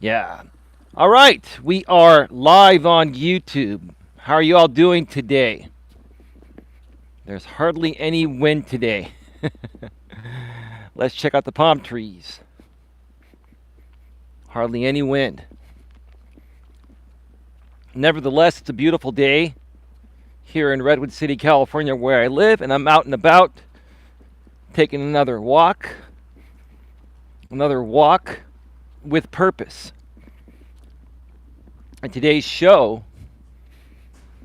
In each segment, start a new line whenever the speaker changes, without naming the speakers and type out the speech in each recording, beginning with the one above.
Yeah. All right. We are live on YouTube. How are you all doing today? There's hardly any wind today. Let's check out the palm trees. Hardly any wind. Nevertheless, it's a beautiful day here in Redwood City, California, where I live, and I'm out and about taking another walk. Another walk with purpose. And today's show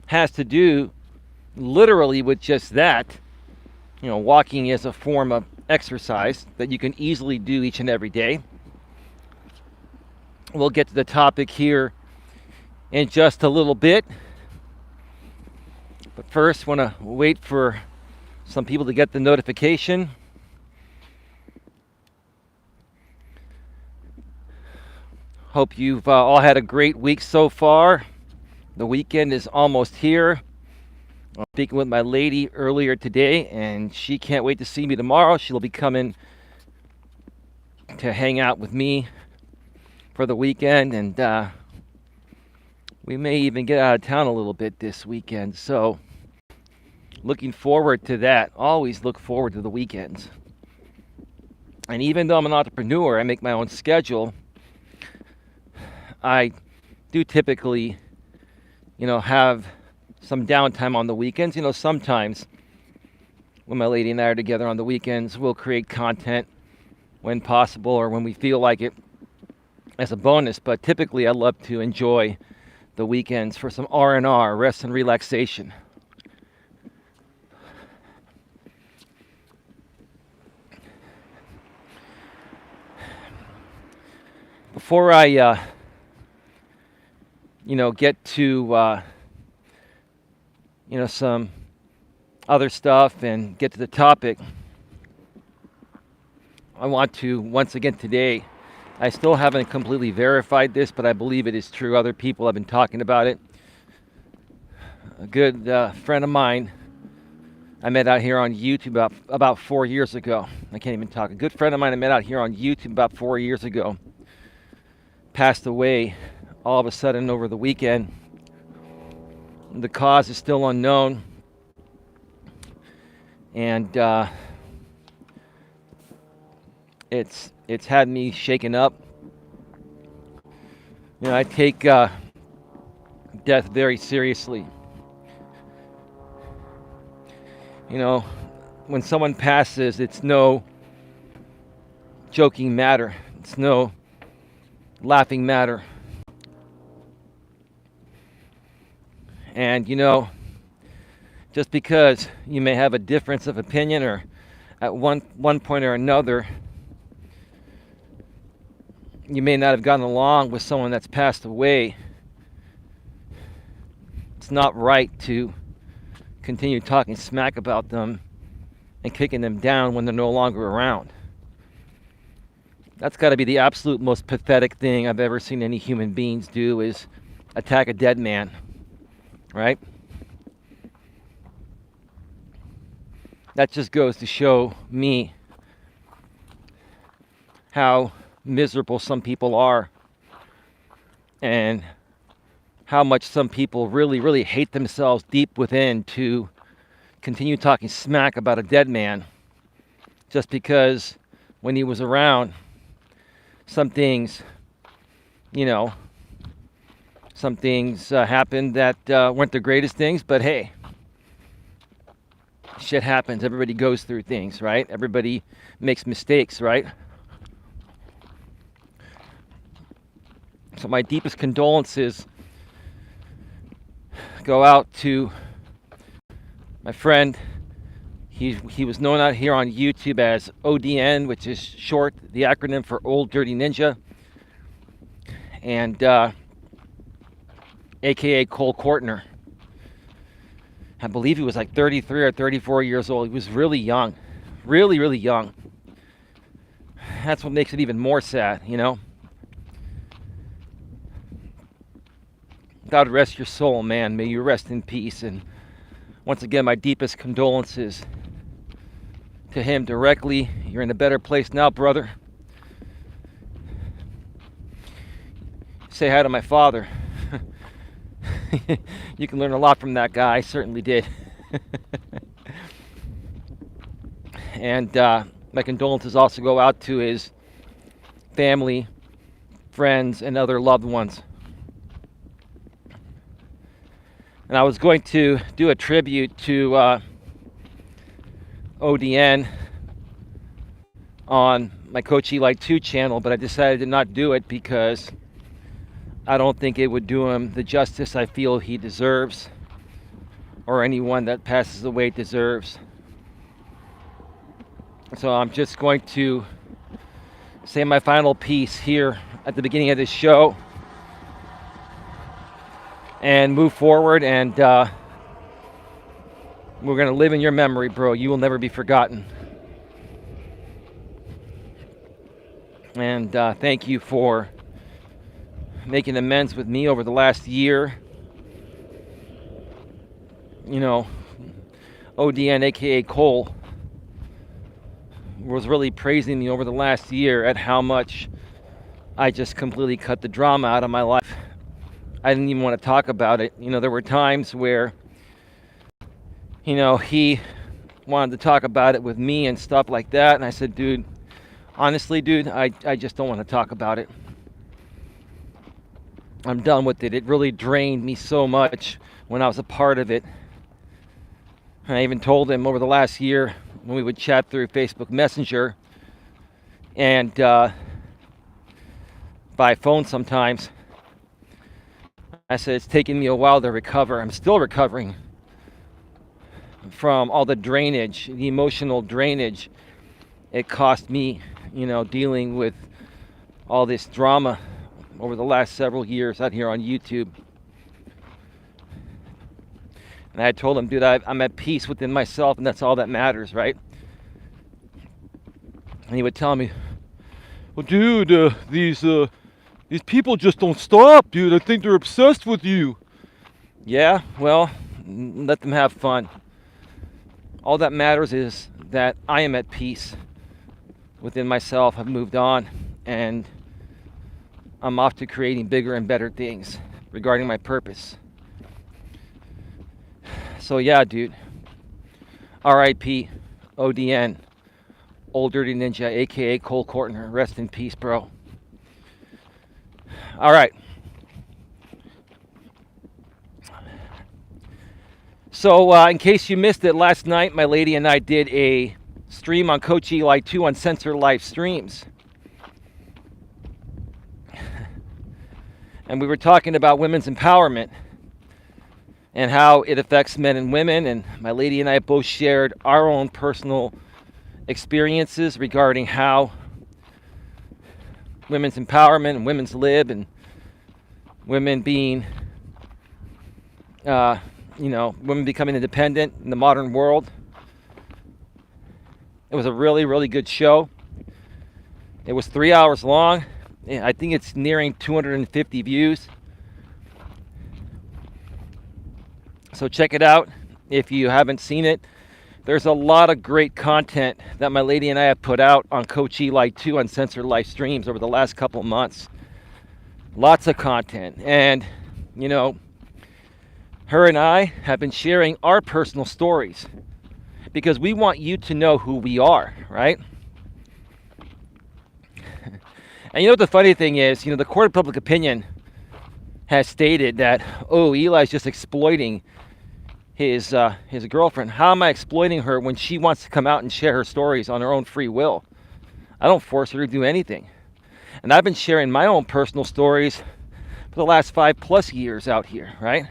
has to do literally with just that. Walking is a form of exercise that you can easily do each and every day. We'll get to the topic here in just a little bit. But first, want to wait for some people to get the notification. Hope you've all had a great week so far. The weekend is almost here. I'm speaking with my lady earlier today, and she can't wait to see me tomorrow. She'll be coming to hang out with me for the weekend, and we may even get out of town a little bit this weekend. So, looking forward to that. Always look forward to the weekends. And even though I'm an entrepreneur, I make my own schedule. I do typically, have some downtime on the weekends. Sometimes when my lady and I are together on the weekends, we'll create content when possible or when we feel like it as a bonus. But typically I love to enjoy the weekends for some R&R, rest and relaxation. Before I get to some other stuff and get to the topic, I want to once again today, I still haven't completely verified this, but I believe it is true. Other people have been talking about it. A good friend of mine I met out here on YouTube about 4 years ago. I can't even talk. A good friend of mine I met out here on YouTube about 4 years ago passed away all of a sudden over the weekend. The cause is still unknown, and it's had me shaken up. I take death very seriously. When someone passes, it's no joking matter. It's no laughing matter. And just because you may have a difference of opinion or at one point or another you may not have gotten along with someone that's passed away, it's not right to continue talking smack about them and kicking them down when they're no longer around. That's got to be the absolute most pathetic thing I've ever seen any human beings do, is attack a dead man, right? That just goes to show me how miserable some people are and how much some people really, really hate themselves deep within to continue talking smack about a dead man just because when he was around, some things happened that weren't the greatest things, but hey, shit happens. Everybody goes through things, right? Everybody makes mistakes, right? So my deepest condolences go out to my friend. He was known out here on YouTube as ODN, which is short, the acronym for Old Dirty Ninja, and aka Cole Courtner. I believe he was like 33 or 34 years old. He was really young, really, really young. That's what makes it even more sad, God rest your soul, man. May you rest in peace. And once again, my deepest condolences to him directly. You're in a better place now, brother. say hi to my father. You can learn a lot from that guy. I certainly did. And my condolences also go out to his family, friends, and other loved ones. And I was going to do a tribute to ODN on my Coach Eli 2 channel, but I decided to not do it because I don't think it would do him the justice I feel he deserves, or anyone that passes away deserves. So I'm just going to say my final piece here at the beginning of this show and move forward, and we're going to live in your memory, bro. You will never be forgotten. And thank you for making amends with me over the last year. You know, ODN, aka Cole, was really praising me over the last year at how much I just completely cut the drama out of my life. I didn't even want to talk about it. You know, there were times where, you know, he wanted to talk about it with me and stuff like that. And I said, dude, honestly, dude, I just don't want to talk about it. I'm done with it. It really drained me so much when I was a part of it. And I even told him over the last year when we would chat through Facebook Messenger and by phone sometimes, I said, it's taken me a while to recover. I'm still recovering from all the drainage, the emotional drainage it cost me, you know, dealing with all this drama over the last several years out here on YouTube. And I told him, dude, I'm at peace within myself, and that's all that matters, right? And he would tell me, well, dude, these people just don't stop, dude. I think they're obsessed with you. Yeah, well, let them have fun. All that matters is that I am at peace within myself. I've moved on, and I'm off to creating bigger and better things regarding my purpose. So yeah, dude. R.I.P. ODN, Old Dirty Ninja, aka Cole Courtner. Rest in peace, bro. All right. So in case you missed it, last night my lady and I did a stream on Coach Eli 2 on Censor Live Streams. And we were talking about women's empowerment and how it affects men and women. And my lady and I both shared our own personal experiences regarding how women's empowerment and women's lib and women being, women becoming independent in the modern world. It was a really, really good show. It was 3 hours long. I think it's nearing 250 views. So check it out if you haven't seen it. There's a lot of great content that my lady and I have put out on Coach Eli 2 on Censor Live Streams over the last couple of months. Lots of content. And, you know, her and I have been sharing our personal stories because we want you to know who we are, right? And you know what the funny thing is? You know, the court of public opinion has stated that, oh, Eli's just exploiting his girlfriend. How am I exploiting her when she wants to come out and share her stories on her own free will? I don't force her to do anything. And I've been sharing my own personal stories for the last 5+ years out here, right?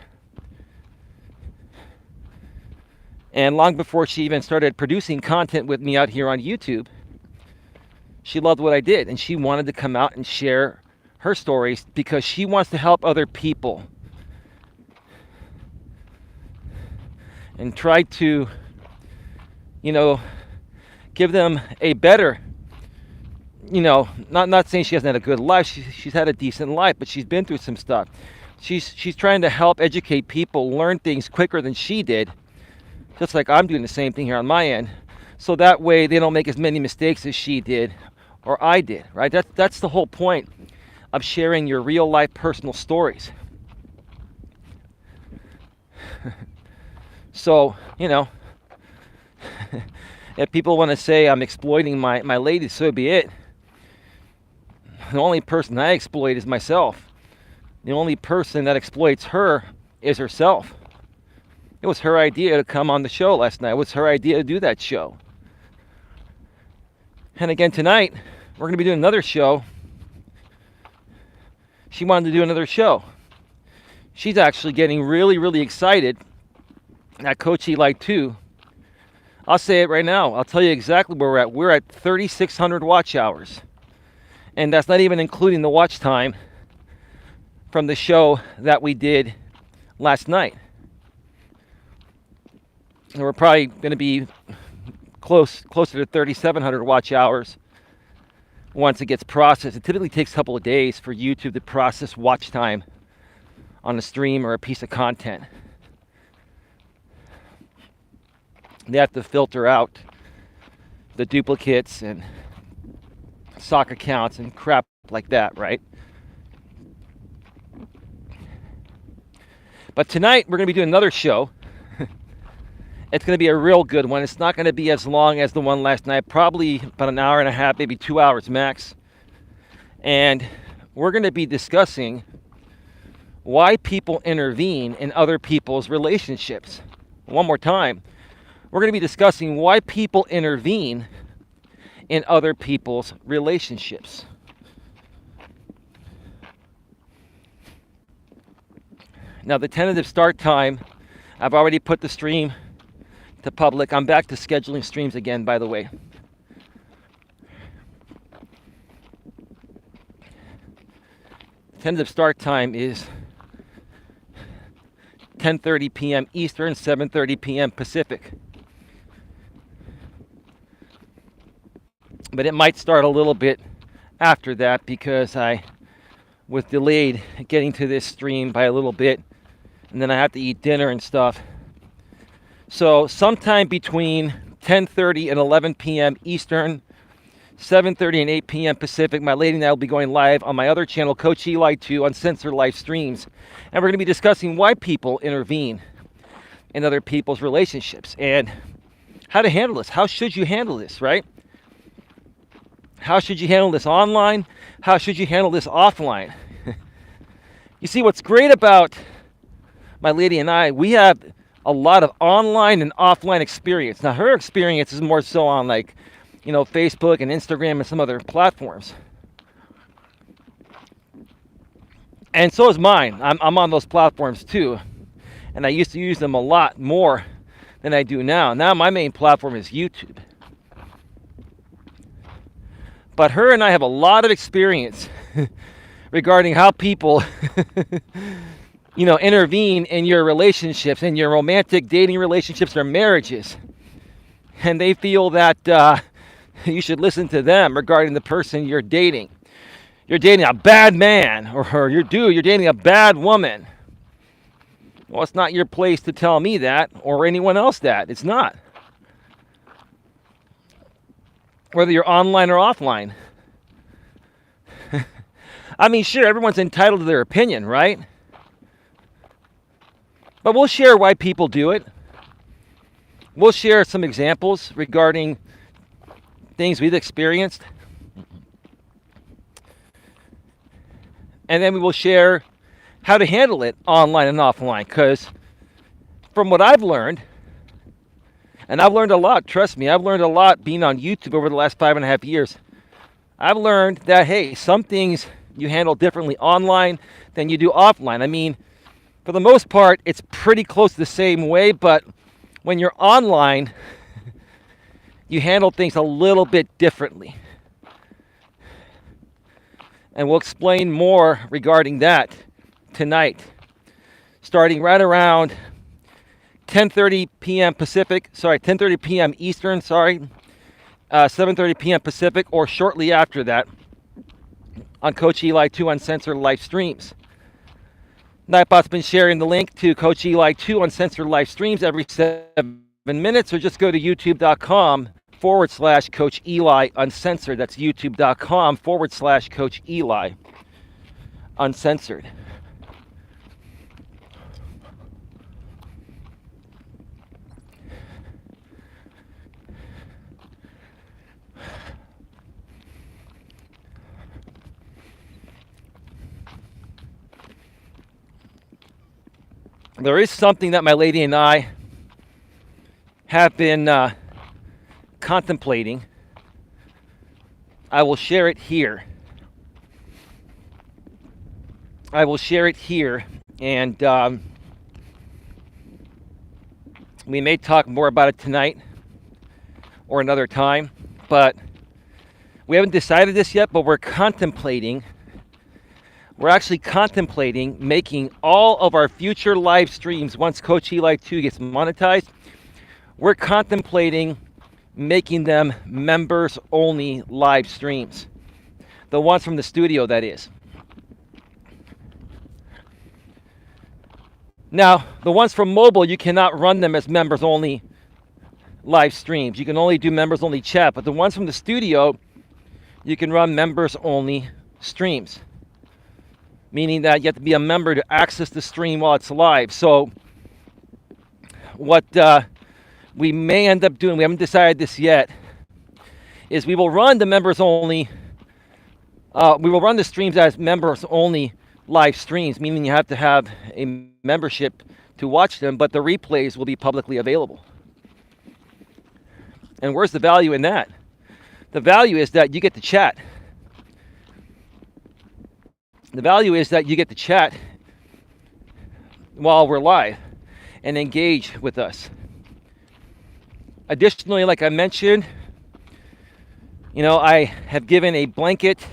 And long before she even started producing content with me out here on YouTube, she loved what I did, and she wanted to come out and share her stories because she wants to help other people and try to, you know, give them a better, you know, not saying she hasn't had a good life. She's had a decent life, but she's been through some stuff. She's trying to help educate people, learn things quicker than she did, just like I'm doing the same thing here on my end, so that way they don't make as many mistakes as she did or I did, right? That's the whole point of sharing your real life personal stories. So, if people want to say I'm exploiting my lady, so be it. The only person I exploit is myself. The only person that exploits her is herself. It was her idea to come on the show last night. It was her idea to do that show. And again tonight, we're going to be doing another show. She wanted to do another show. She's actually getting really, really excited at Coach Eli 2. I'll say it right now. I'll tell you exactly where we're at. We're at 3,600 watch hours. And that's not even including the watch time from the show that we did last night. And we're probably going to be closer to 3,700 watch hours once it gets processed. It typically takes a couple of days for YouTube to process watch time on a stream or a piece of content. They have to filter out the duplicates and sock accounts and crap like that, right? But tonight we're going to be doing another show. It's going to be a real good one. It's not going to be as long as the one last night, probably about an hour and a half, maybe 2 hours max. And we're going to be discussing why people intervene in other people's relationships. One more time. We're going to be discussing why people intervene in other people's relationships. Now, the tentative start time, I've already put the stream to public. I'm back to scheduling streams again, by the way. Tentative start time is 10:30 p.m. Eastern, 7:30 p.m. Pacific. But it might start a little bit after that because I was delayed getting to this stream by a little bit, and then I have to eat dinner and stuff. So sometime between 10:30 and 11 p.m. Eastern, 7:30 and 8 p.m. Pacific, my lady and I will be going live on my other channel, Coach Eli 2, Uncensored Live Streams. And we're going to be discussing why people intervene in other people's relationships and how to handle this. How should you handle this, right? How should you handle this online? How should you handle this offline? You see, what's great about my lady and I, we have a lot of online and offline experience. Now, her experience is more so on Facebook and Instagram and some other platforms. And so is mine. I'm on those platforms too. And I used to use them a lot more than I do now. Now my main platform is YouTube. But her and I have a lot of experience regarding how people intervene in your relationships, in your romantic dating relationships or marriages. And they feel that you should listen to them regarding the person you're dating. You're dating a bad man, or you're dating a bad woman. Well, it's not your place to tell me that or anyone else that. It's not. Whether you're online or offline. I mean, sure, everyone's entitled to their opinion, right? But we'll share why people do it. We'll share some examples regarding things we've experienced. And then we will share how to handle it online and offline. Because from what I've learned, and I've learned a lot, trust me, I've learned a lot being on YouTube over the last 5.5 years. I've learned that, hey, some things you handle differently online than you do offline. I mean, for the most part, it's pretty close to the same way, but when you're online, you handle things a little bit differently. And we'll explain more regarding that tonight, starting right around 10:30 p.m. Pacific, 10:30 p.m. Eastern, 7:30 p.m. Pacific, or shortly after that on Coach Eli 2 Uncensored Live Streams. Nightbot's been sharing the link to Coach Eli 2 Uncensored Live Streams every 7 minutes, or just go to youtube.com/Coach Eli Uncensored. That's youtube.com/Coach Eli. uncensored. There is something that my lady and I have been contemplating. I will share it here. And we may talk more about it tonight or another time, but we haven't decided this yet, but we're actually contemplating making all of our future live streams, once Coach Eli 2 gets monetized, we're contemplating making them members only live streams. The ones from the studio, that is. Now, the ones from mobile, you cannot run them as members only live streams. You can only do members only chat, but the ones from the studio, you can run members only streams. Meaning that you have to be a member to access the stream while it's live. So what we may end up doing, we haven't decided this yet, is we will run the members only, we will run the streams as members only live streams, meaning you have to have a membership to watch them, but the replays will be publicly available. And where's the value in that? The value is that you get to chat. The value is that you get to chat while we're live and engage with us. Additionally, like I mentioned, I have given a blanket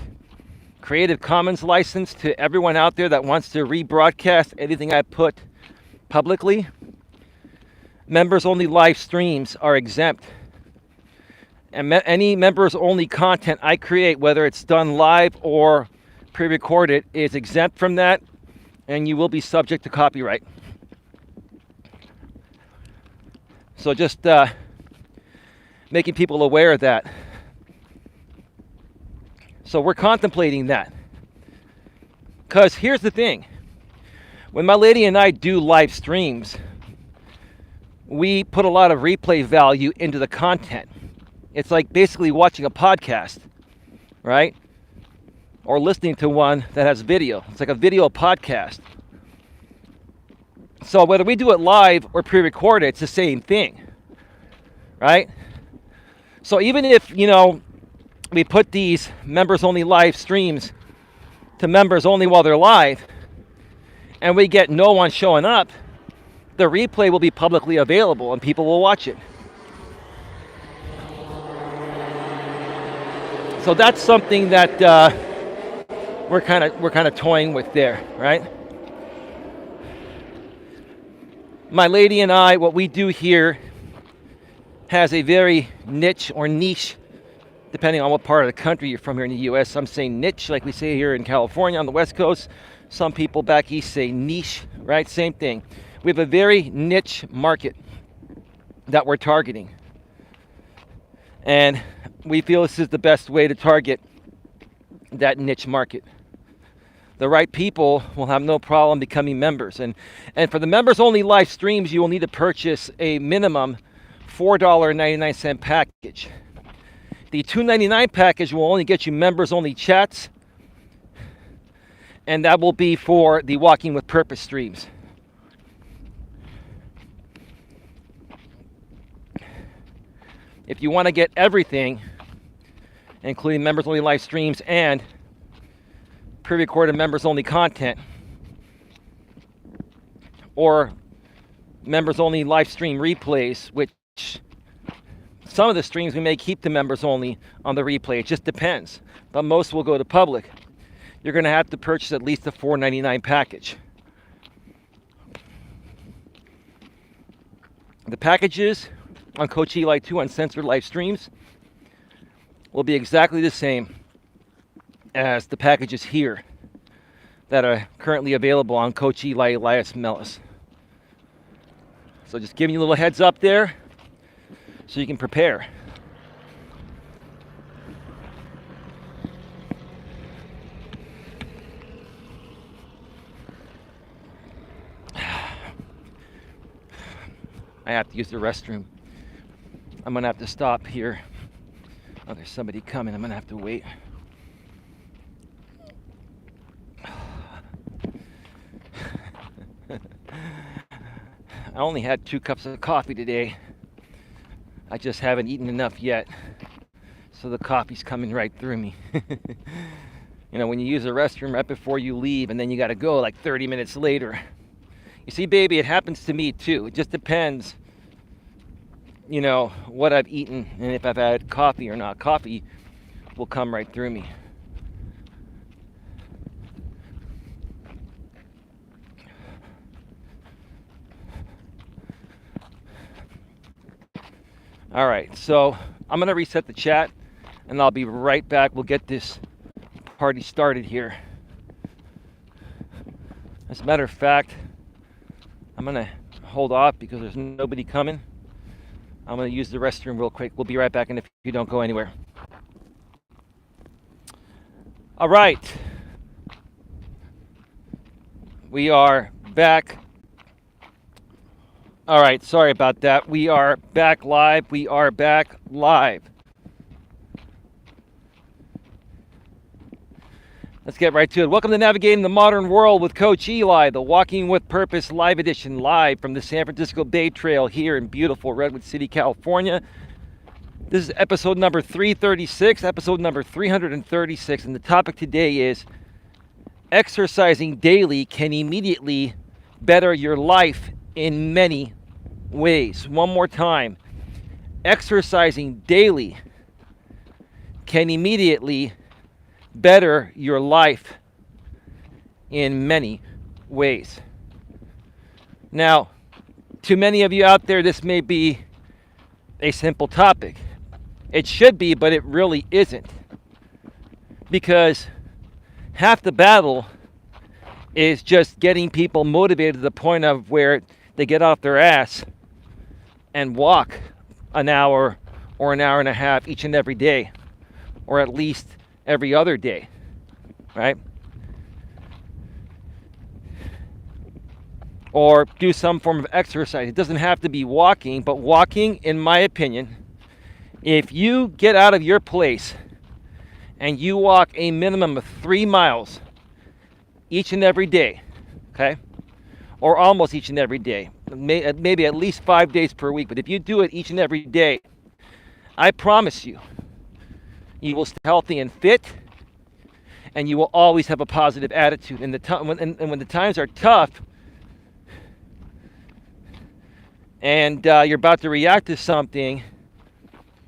Creative Commons license to everyone out there that wants to rebroadcast anything I put publicly. Members only live streams are exempt. And any members only content I create, whether it's done live or pre-recorded, is exempt from that, and you will be subject to copyright. So just making people aware of that. So we're contemplating that. Because here's the thing. When my lady and I do live streams, we put a lot of replay value into the content. It's like basically watching a podcast, right? Or listening to one that has video. It's like a video podcast. So whether we do it live or pre-recorded, it's the same thing, right? So even if, we put these members only live streams to members only while they're live, and we get no one showing up, the replay will be publicly available and people will watch it. So that's something that we're kind of toying with there, right? My lady and I, what we do here has a very niche, depending on what part of the country you're from here in the U.S. I'm saying niche, like we say here in California on the West Coast. Some people back east say niche, right? Same thing. We have a very niche market that we're targeting. And we feel this is the best way to target that niche market. The right people will have no problem becoming members. And for the members only live streams, you will need to purchase a minimum $4.99 package. The $2.99 package will only get you members only chats, and that will be for the Walking with Purpose streams. If you want to get everything, including members only live streams and pre-recorded members only content, or members only live stream replays, which some of the streams we may keep the members only on the replay. It just depends, but most will go to public. You're going to have to purchase at least a $4.99 package. The packages on Coach Eli 2 Uncensored live streams will be exactly the same as the packages here that are currently available on Coach Eli Elias Melas. So just giving you a little heads up there so you can prepare. I have to use the restroom. I'm gonna have to stop here. Oh, there's somebody coming. I'm gonna have to wait. I only had 2 cups of coffee today. I just haven't eaten enough yet. So the coffee's coming right through me. You know, when you use the restroom right before you leave and then you gotta go like 30 minutes later. You see, baby, it happens to me too. It just depends, you know, what I've eaten and if I've had coffee or not. Coffee will come right through me. All right, so I'm gonna reset the chat and I'll be right back. We'll get this party started here. As a matter of fact, I'm gonna hold off because there's nobody coming. I'm gonna use the restroom real quick. We'll be right back, and if you don't go anywhere. All right, we are back. All right, sorry about that. We are back live. We are back live. Let's get right to it. Welcome to Navigating the Modern World with Coach Eli, the Walking with Purpose live edition, live from the San Francisco Bay Trail here in beautiful Redwood City, California. This is episode number 336, episode number 336, and the topic today is exercising daily can immediately better your life in many ways. One more time. Exercising daily can immediately better your life in many ways. Now, to many of you out there, this may be a simple topic. It should be, but it really isn't. Because half the battle is just getting people motivated to the point of where they get off their ass and walk an hour or an hour and a half each and every day, or at least every other day, right? Or do some form of exercise. It doesn't have to be walking, but walking, in my opinion, if you get out of your place and you walk a minimum of 3 miles each and every day, okay? Or almost each and every day, maybe at least 5 days per week, but if you do it each and every day, I promise you, you will stay healthy and fit, and you will always have a positive attitude. And when the times are tough, and you're about to react to something,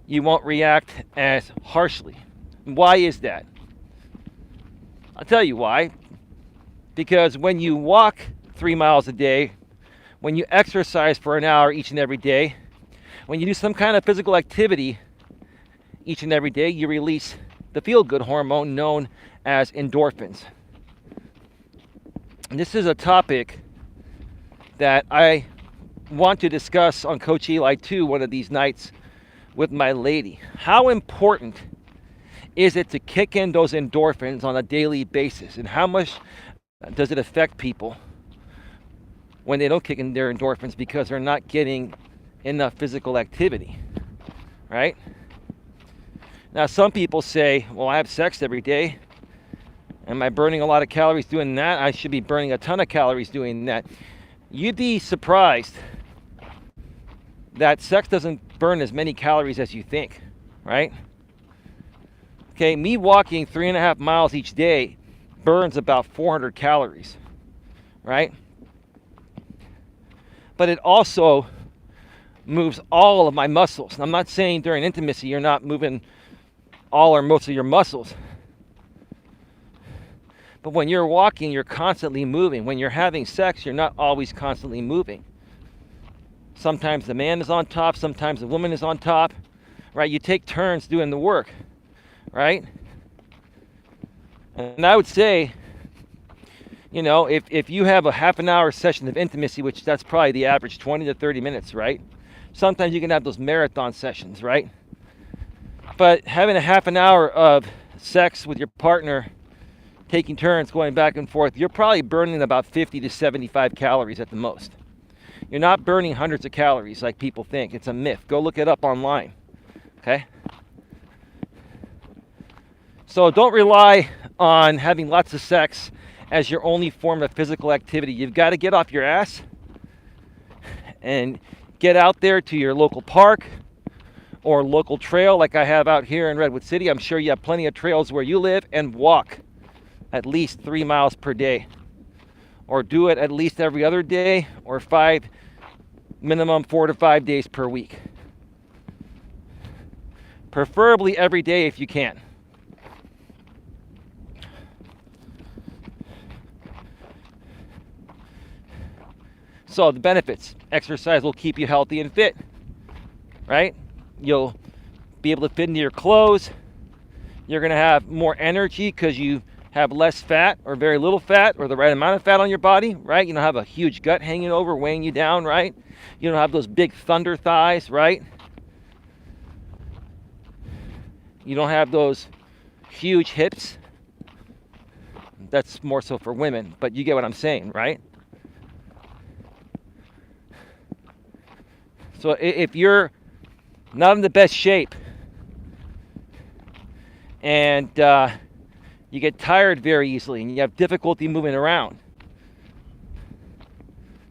you won't react as harshly. Why is that? I'll tell you why. Because when you walk 3 miles a day, when you exercise for an hour each and every day, when you do some kind of physical activity each and every day, you release the feel-good hormone known as endorphins. And this is a topic that I want to discuss on Coach Eli 2 one of these nights with my lady. How important is it to kick in those endorphins on a daily basis, and how much does it affect people when they don't kick in their endorphins because they're not getting enough physical activity, right? Now, some people say, well, I have sex every day. Am I burning a lot of calories doing that? I should be burning a ton of calories doing that. You'd be surprised that sex doesn't burn as many calories as you think, right? Okay, me walking 3.5 miles each day burns about 400 calories, right? But it also moves all of my muscles. I'm not saying during intimacy you're not moving all or most of your muscles. But when you're walking, you're constantly moving. When you're having sex, you're not always constantly moving. Sometimes the man is on top, sometimes the woman is on top, right? You take turns doing the work, right? And I would say, you know, if you have a half an hour session of intimacy, which that's probably the average 20 to 30 minutes, right? Sometimes you can have those marathon sessions, right? But having a half an hour of sex with your partner, taking turns, going back and forth, you're probably burning about 50 to 75 calories at the most. You're not burning hundreds of calories like people think. It's a myth. Go look it up online. Okay? So don't rely on having lots of sex as your only form of physical activity. You've got to get off your ass and get out there to your local park or local trail like I have out here in Redwood City. I'm sure you have plenty of trails where you live, and walk at least 3 miles per day. Or do it at least every other day, or minimum 4 to 5 days per week. Preferably every day if you can. So the benefits: exercise will keep you healthy and fit, right? You'll be able to fit into your clothes. You're going to have more energy because you have less fat or very little fat or the right amount of fat on your body, right? You don't have a huge gut hanging over, weighing you down, right? You don't have those big thunder thighs, right? You don't have those huge hips. That's more so for women, but you get what I'm saying, right? So if you're not in the best shape and you get tired very easily and you have difficulty moving around,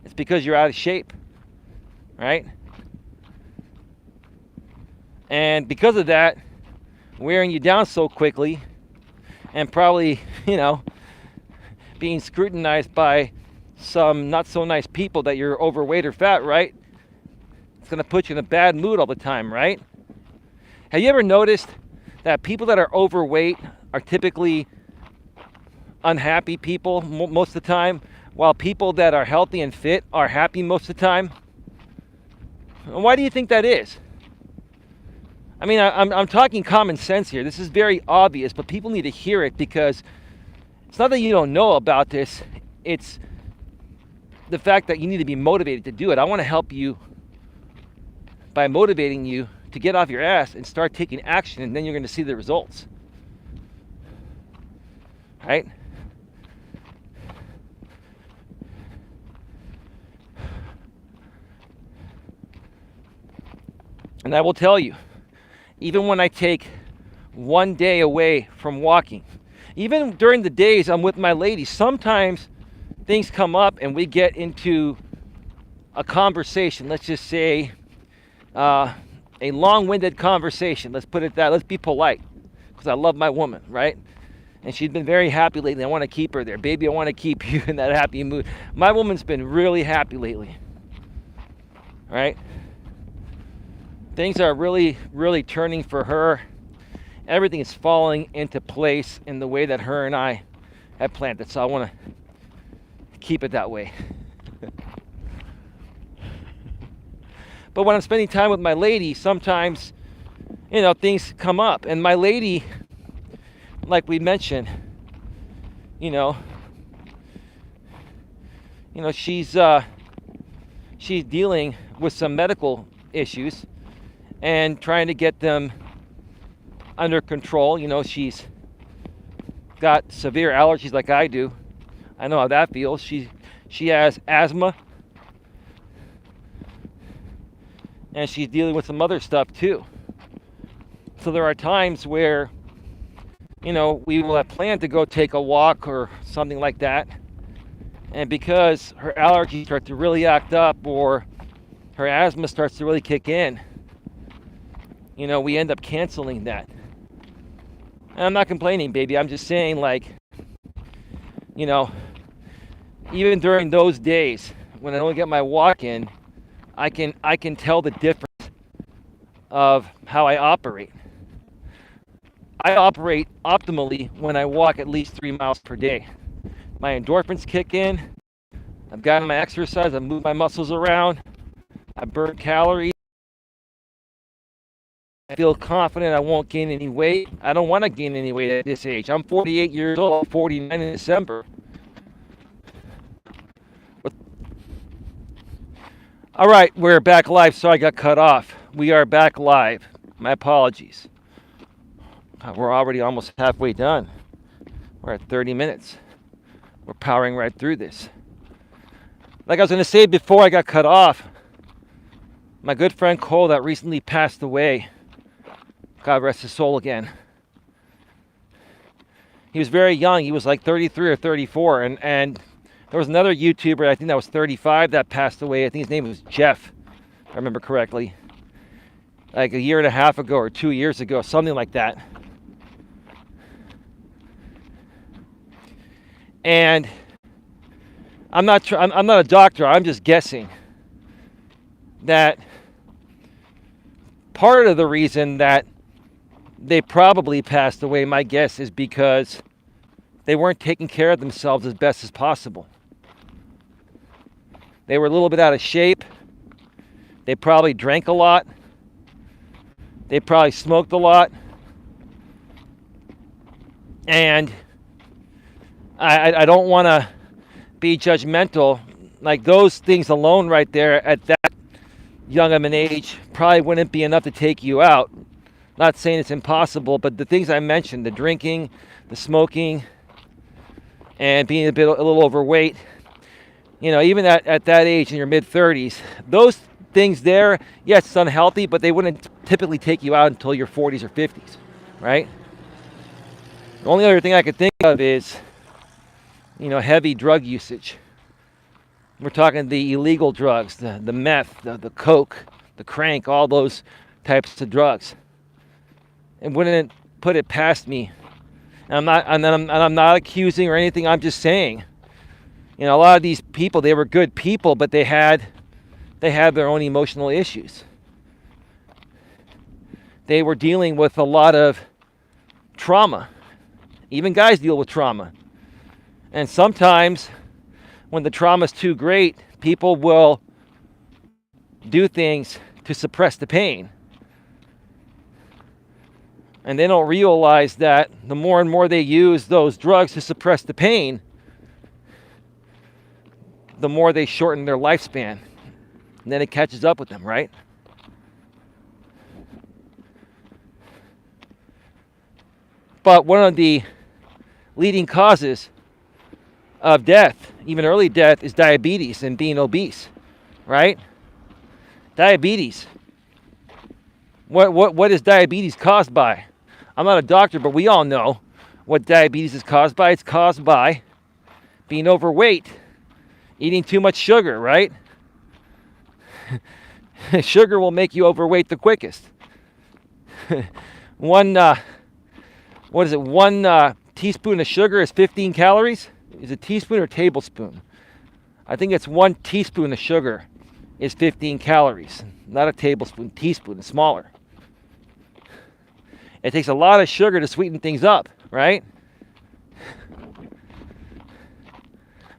it's because you're out of shape, right? And because of that, wearing you down so quickly, and probably, being scrutinized by some not so nice people that you're overweight or fat, right? It's going to put you in a bad mood all the time, right? Have you ever noticed that people that are overweight are typically unhappy people most of the time, while people that are healthy and fit are happy most of the time? And why do you think that is? I mean, I'm talking common sense here. This is very obvious, but people need to hear it, because it's not that you don't know about this. It's the fact that you need to be motivated to do it. I want to help you by motivating you to get off your ass and start taking action, and then you're going to see the results. Right? And I will tell you, even when I take one day away from walking, even during the days I'm with my lady, sometimes things come up and we get into a conversation. Let's just say a long-winded conversation. Let's put it that. Let's be polite, because I love my woman, right? And she's been very happy lately. I want to keep her there. Baby, I want to keep you in that happy mood. My woman's been really happy lately, right? Things are really, really turning for her. Everything is falling into place in the way that her and I have planned it. So I want to keep it that way. But when I'm spending time with my lady, sometimes, things come up. And my lady, like we mentioned, she's dealing with some medical issues and trying to get them under control. She's got severe allergies like I do. I know how that feels. She has asthma, and she's dealing with some other stuff too. So there are times where, we will have planned to go take a walk or something like that, and because her allergies start to really act up, or her asthma starts to really kick in, we end up canceling that. And I'm not complaining, baby. I'm just saying, even during those days when I don't get my walk in, I can tell the difference of how I operate. I operate optimally when I walk at least 3 miles per day. My endorphins kick in. I've gotten my exercise. I move my muscles around. I burn calories. I feel confident I won't gain any weight. I don't want to gain any weight at this age. I'm 48 years old. I'm 49 in December. All right, we're back live. So I got cut off. We are back live. My apologies. We're already almost halfway done. We're at 30 minutes. We're powering right through this. Like I was going to say before I got cut off, my good friend Cole that recently passed away, God rest his soul again. He was very young. He was like 33 or 34. And there was another YouTuber, I think that was 35, that passed away. I think his name was Jeff, if I remember correctly. Like a year and a half ago or 2 years ago, something like that. And I'm not a doctor. I'm just guessing that part of the reason that they probably passed away, my guess, is because they weren't taking care of themselves as best as possible. They were a little bit out of shape. They probably drank a lot. They probably smoked a lot. And I don't want to be judgmental. Like those things alone right there at that young of an age probably wouldn't be enough to take you out. Not saying it's impossible, but the things I mentioned, the drinking, the smoking, and being a little overweight, even at that age in your mid-30s, those things there, yes, it's unhealthy, but they wouldn't typically take you out until your 40s or 50s, right? The only other thing I could think of is, heavy drug usage. We're talking the illegal drugs, the meth, the coke, the crank, all those types of drugs. And wouldn't put it past me. And I'm not accusing or anything. I'm just saying, a lot of these people, they were good people, but they had their own emotional issues. They were dealing with a lot of trauma. Even guys deal with trauma. And sometimes when the trauma is too great, people will do things to suppress the pain. And they don't realize that the more and more they use those drugs to suppress the pain, the more they shorten their lifespan. And then it catches up with them, right? But one of the leading causes of death, even early death, is diabetes and being obese, right? Diabetes. What is diabetes caused by? I'm not a doctor, but we all know what diabetes is caused by. It's caused by being overweight, eating too much sugar, right? Sugar will make you overweight the quickest. One teaspoon of sugar is 15 calories? Is it teaspoon or tablespoon? I think it's 1 teaspoon of sugar is 15 calories. Not a tablespoon, teaspoon, it's smaller. It takes a lot of sugar to sweeten things up, right?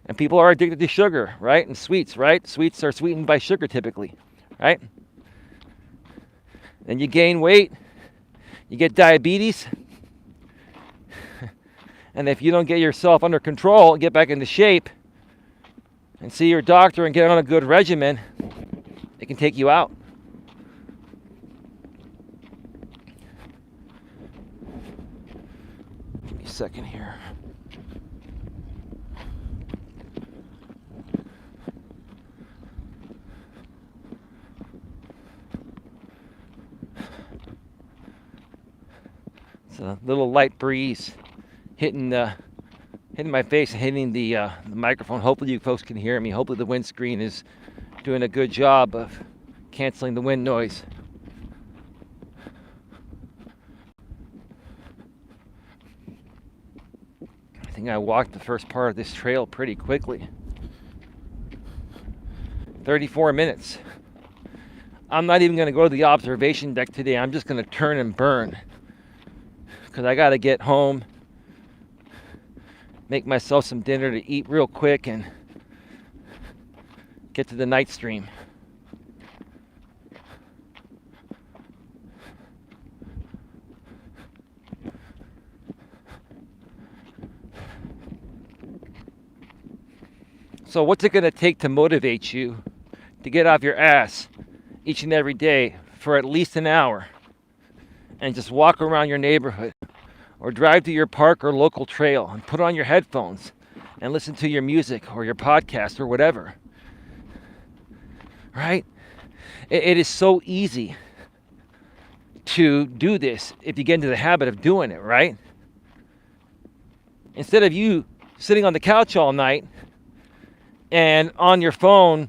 And people are addicted to sugar, right? And sweets, right? Sweets are sweetened by sugar typically, right? Then you gain weight, you get diabetes, and if you don't get yourself under control, get back into shape, and see your doctor and get on a good regimen, it can take you out. Give me a second here. It's a little light breeze hitting my face and hitting the microphone. Hopefully you folks can hear me. Hopefully the windscreen is doing a good job of canceling the wind noise. I think I walked the first part of this trail pretty quickly. 34 minutes. I'm not even going to go to the observation deck today. I'm just going to turn and burn. Because I got to get home, make myself some dinner to eat real quick, and get to the night stream. So what's it going to take to motivate you to get off your ass each and every day for at least an hour and just walk around your neighborhood or drive to your park or local trail and put on your headphones and listen to your music or your podcast or whatever? right? It is so easy to do this if you get into the habit of doing it, right? Instead of you sitting on the couch all night and on your phone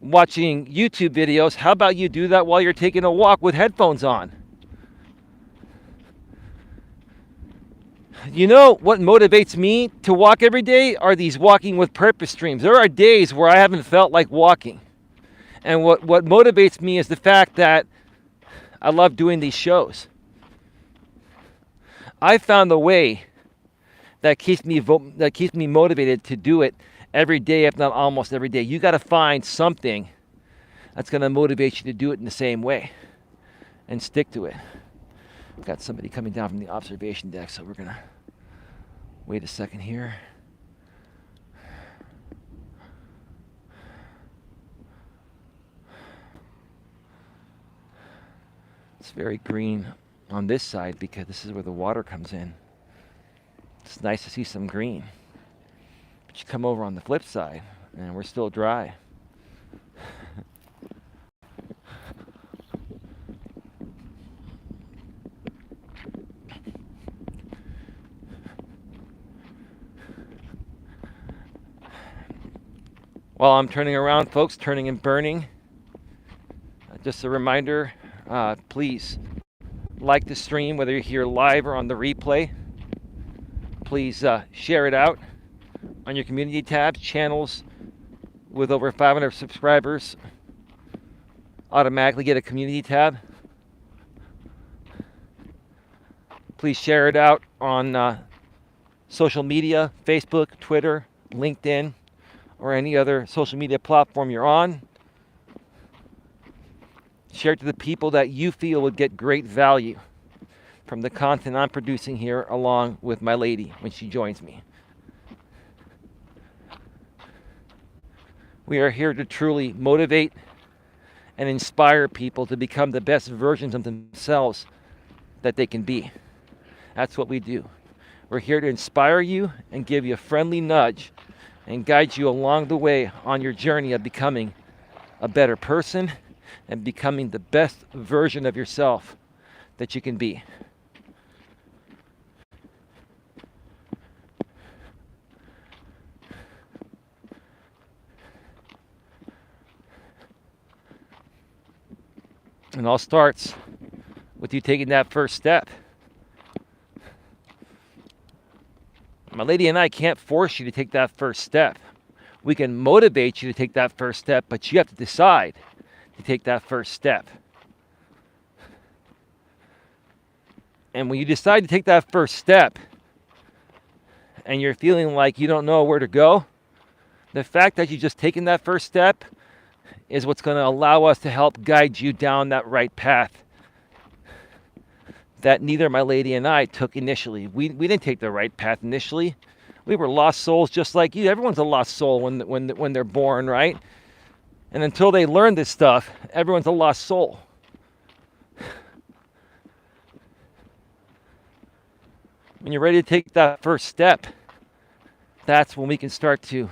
watching YouTube videos, how about you do that while you're taking a walk with headphones on? You know what motivates me to walk every day are these walking with purpose streams. There are days where I haven't felt like walking. And what motivates me is the fact that I love doing these shows. I found the way that keeps me motivated to do it every day, if not almost every day. You got to find something that's going to motivate you to do it in the same way and stick to it. Got somebody coming down from the observation deck, so we're going to wait a second here. It's very green on this side because this is where the water comes in. It's nice to see some green. But you come over on the flip side and we're still dry. While I'm turning around, folks, turning and burning, just a reminder, please like the stream, whether you're here live or on the replay. Please share it out on your community tabs. Channels with over 500 subscribers automatically get a community tab. Please share it out on social media, Facebook, Twitter, LinkedIn, or any other social media platform you're on. Share it to the people that you feel would get great value from the content I'm producing here along with my lady when she joins me. We are here to truly motivate and inspire people to become the best versions of themselves that they can be. That's what we do. We're here to inspire you and give you a friendly nudge and guide you along the way on your journey of becoming a better person and becoming the best version of yourself that you can be. And all starts with you taking that first step. My lady and I can't force you to take that first step. We can motivate you to take that first step, but you have to decide to take that first step. And when you decide to take that first step and you're feeling like you don't know where to go, the fact that you just taken that first step is what's going to allow us to help guide you down that right path that neither my lady and I took initially. We didn't take the right path initially. We were lost souls just like you. Everyone's a lost soul when they're born, right? And until they learn this stuff, everyone's a lost soul. When you're ready to take that first step, that's when we can start to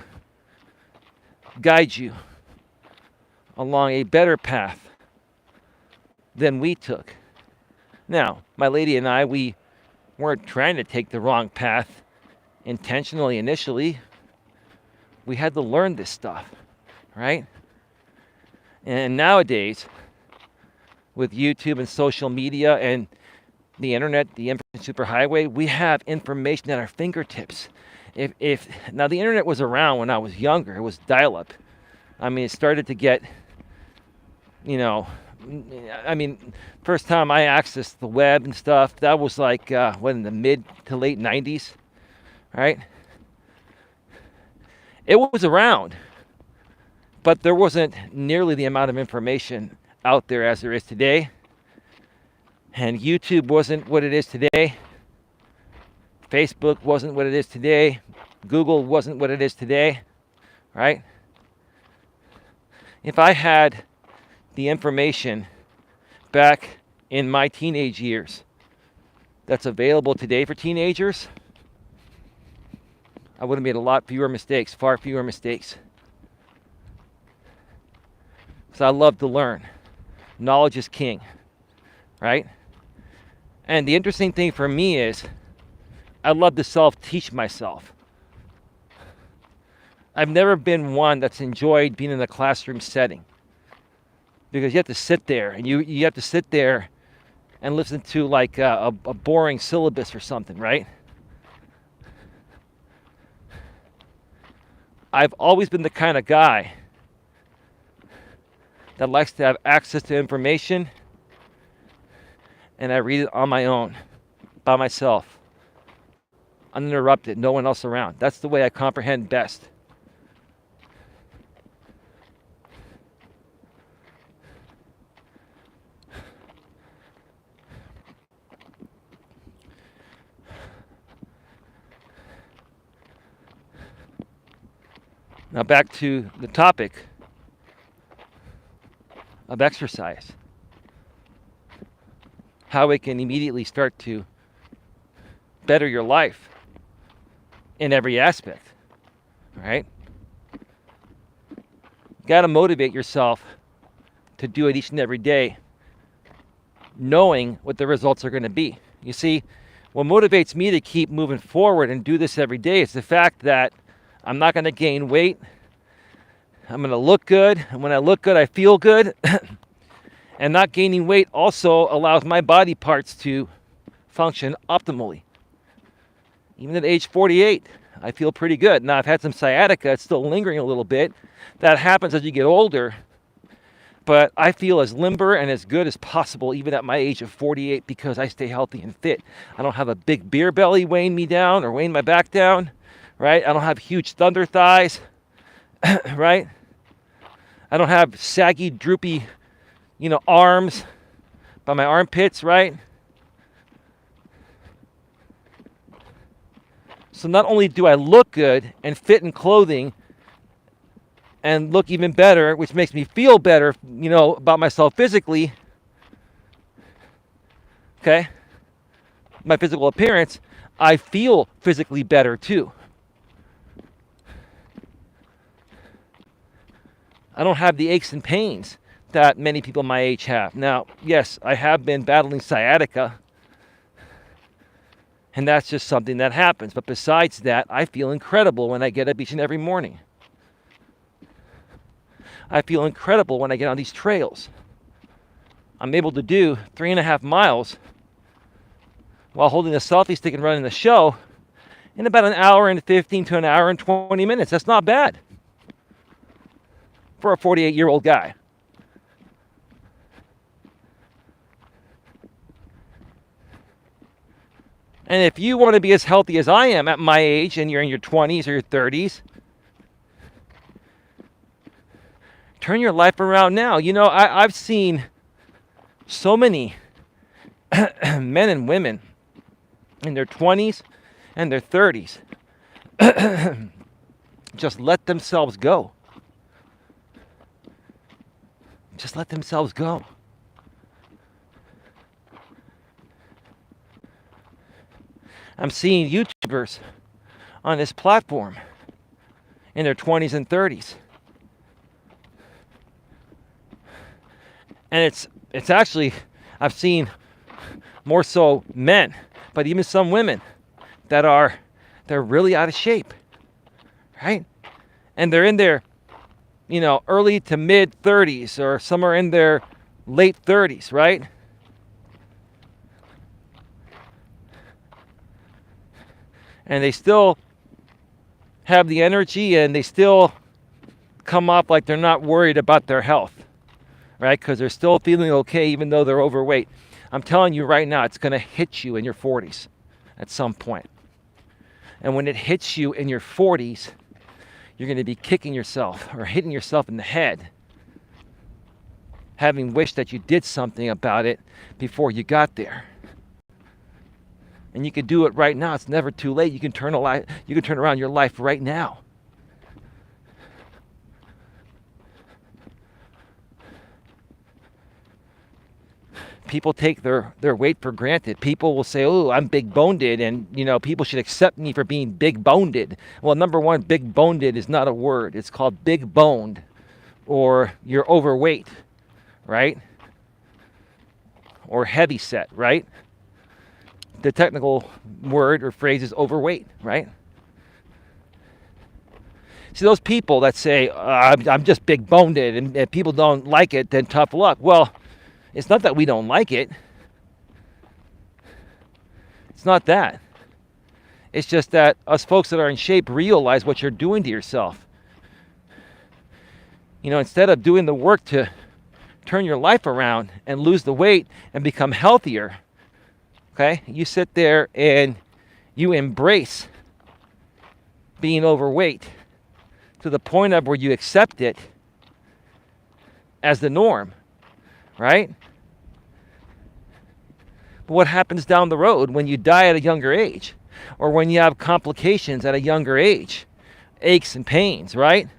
guide you along a better path than we took. Now, my lady and I, we weren't trying to take the wrong path intentionally initially. We had to learn this stuff, right? And nowadays, with YouTube and social media and the internet, the information superhighway, we have information at our fingertips. If now the internet was around when I was younger, it was dial-up. I mean, it started to get, first time I accessed the web and stuff, that was like, in the mid to late 90s, right? It was around, but there wasn't nearly the amount of information out there as there is today. And YouTube wasn't what it is today. Facebook wasn't what it is today. Google wasn't what it is today, right? If I had the information back in my teenage years that's available today for teenagers, I would have made a lot fewer mistakes, far fewer mistakes. So I love to learn. Knowledge is king, right? And the interesting thing for me is I love to self-teach myself. I've never been one that's enjoyed being in a classroom setting, because you have to sit there and you have to sit there and listen to like a boring syllabus or something, right? I've always been the kind of guy that likes to have access to information, and I read it on my own, by myself, uninterrupted, no one else around. That's the way I comprehend best. Now back to the topic of exercise. How it can immediately start to better your life in every aspect, right? You got to motivate yourself to do it each and every day, knowing what the results are going to be. You see, what motivates me to keep moving forward and do this every day is the fact that I'm not going to gain weight. I'm going to look good. And when I look good, I feel good. And not gaining weight also allows my body parts to function optimally. Even at age 48, I feel pretty good. Now, I've had some sciatica. It's still lingering a little bit. That happens as you get older. But I feel as limber and as good as possible even at my age of 48 because I stay healthy and fit. I don't have a big beer belly weighing me down or weighing my back down, right? I don't have huge thunder thighs, right? I don't have saggy, droopy, arms by my armpits, right? So not only do I look good and fit in clothing and look even better, which makes me feel better, about myself physically, okay? My physical appearance, I feel physically better too. I don't have the aches and pains that many people my age have. Now, yes, I have been battling sciatica, and that's just something that happens. But besides that, I feel incredible when I get up each and every morning. I feel incredible when I get on these trails. I'm able to do 3.5 miles while holding a selfie stick and running the show in about an hour and 15 to an hour and 20 minutes. That's not bad for a 48-year-old guy. And if you want to be as healthy as I am at my age and you're in your 20s or your 30s, turn your life around now. I've seen so many men and women in their 20s and their 30s just let themselves go. Just let themselves go. I'm seeing YouTubers on this platform in their 20s and 30s. And it's actually, I've seen more so men, but even some women they're really out of shape, right? And they're in their, early to mid 30s, or some are in their late 30s, right? And they still have the energy, and they still come off like they're not worried about their health, right? Because they're still feeling okay even though they're overweight. I'm telling you right now, it's going to hit you in your 40s at some point. And when it hits you in your 40s, you're going to be kicking yourself or hitting yourself in the head, having wished that you did something about it before you got there. And you can do it right now. It's never too late. You can turn around your life right now. People take their weight for granted. People will say, "Oh, I'm big-boned, and people should accept me for being big-boned." Well, number one, big-boned is not a word. It's called big-boned, or you're overweight, right? Or heavy set, right? The technical word or phrase is overweight, right? See, those people that say, I'm just big boned and if people don't like it, then tough luck. Well, it's not that we don't like it. It's not that. It's just that us folks that are in shape realize what you're doing to yourself. You know, instead of doing the work to turn your life around and lose the weight and become healthier, okay, you sit there and you embrace being overweight to the point of where you accept it as the norm, right? But what happens down the road when you die at a younger age, or when you have complications at a younger age, aches and pains, right?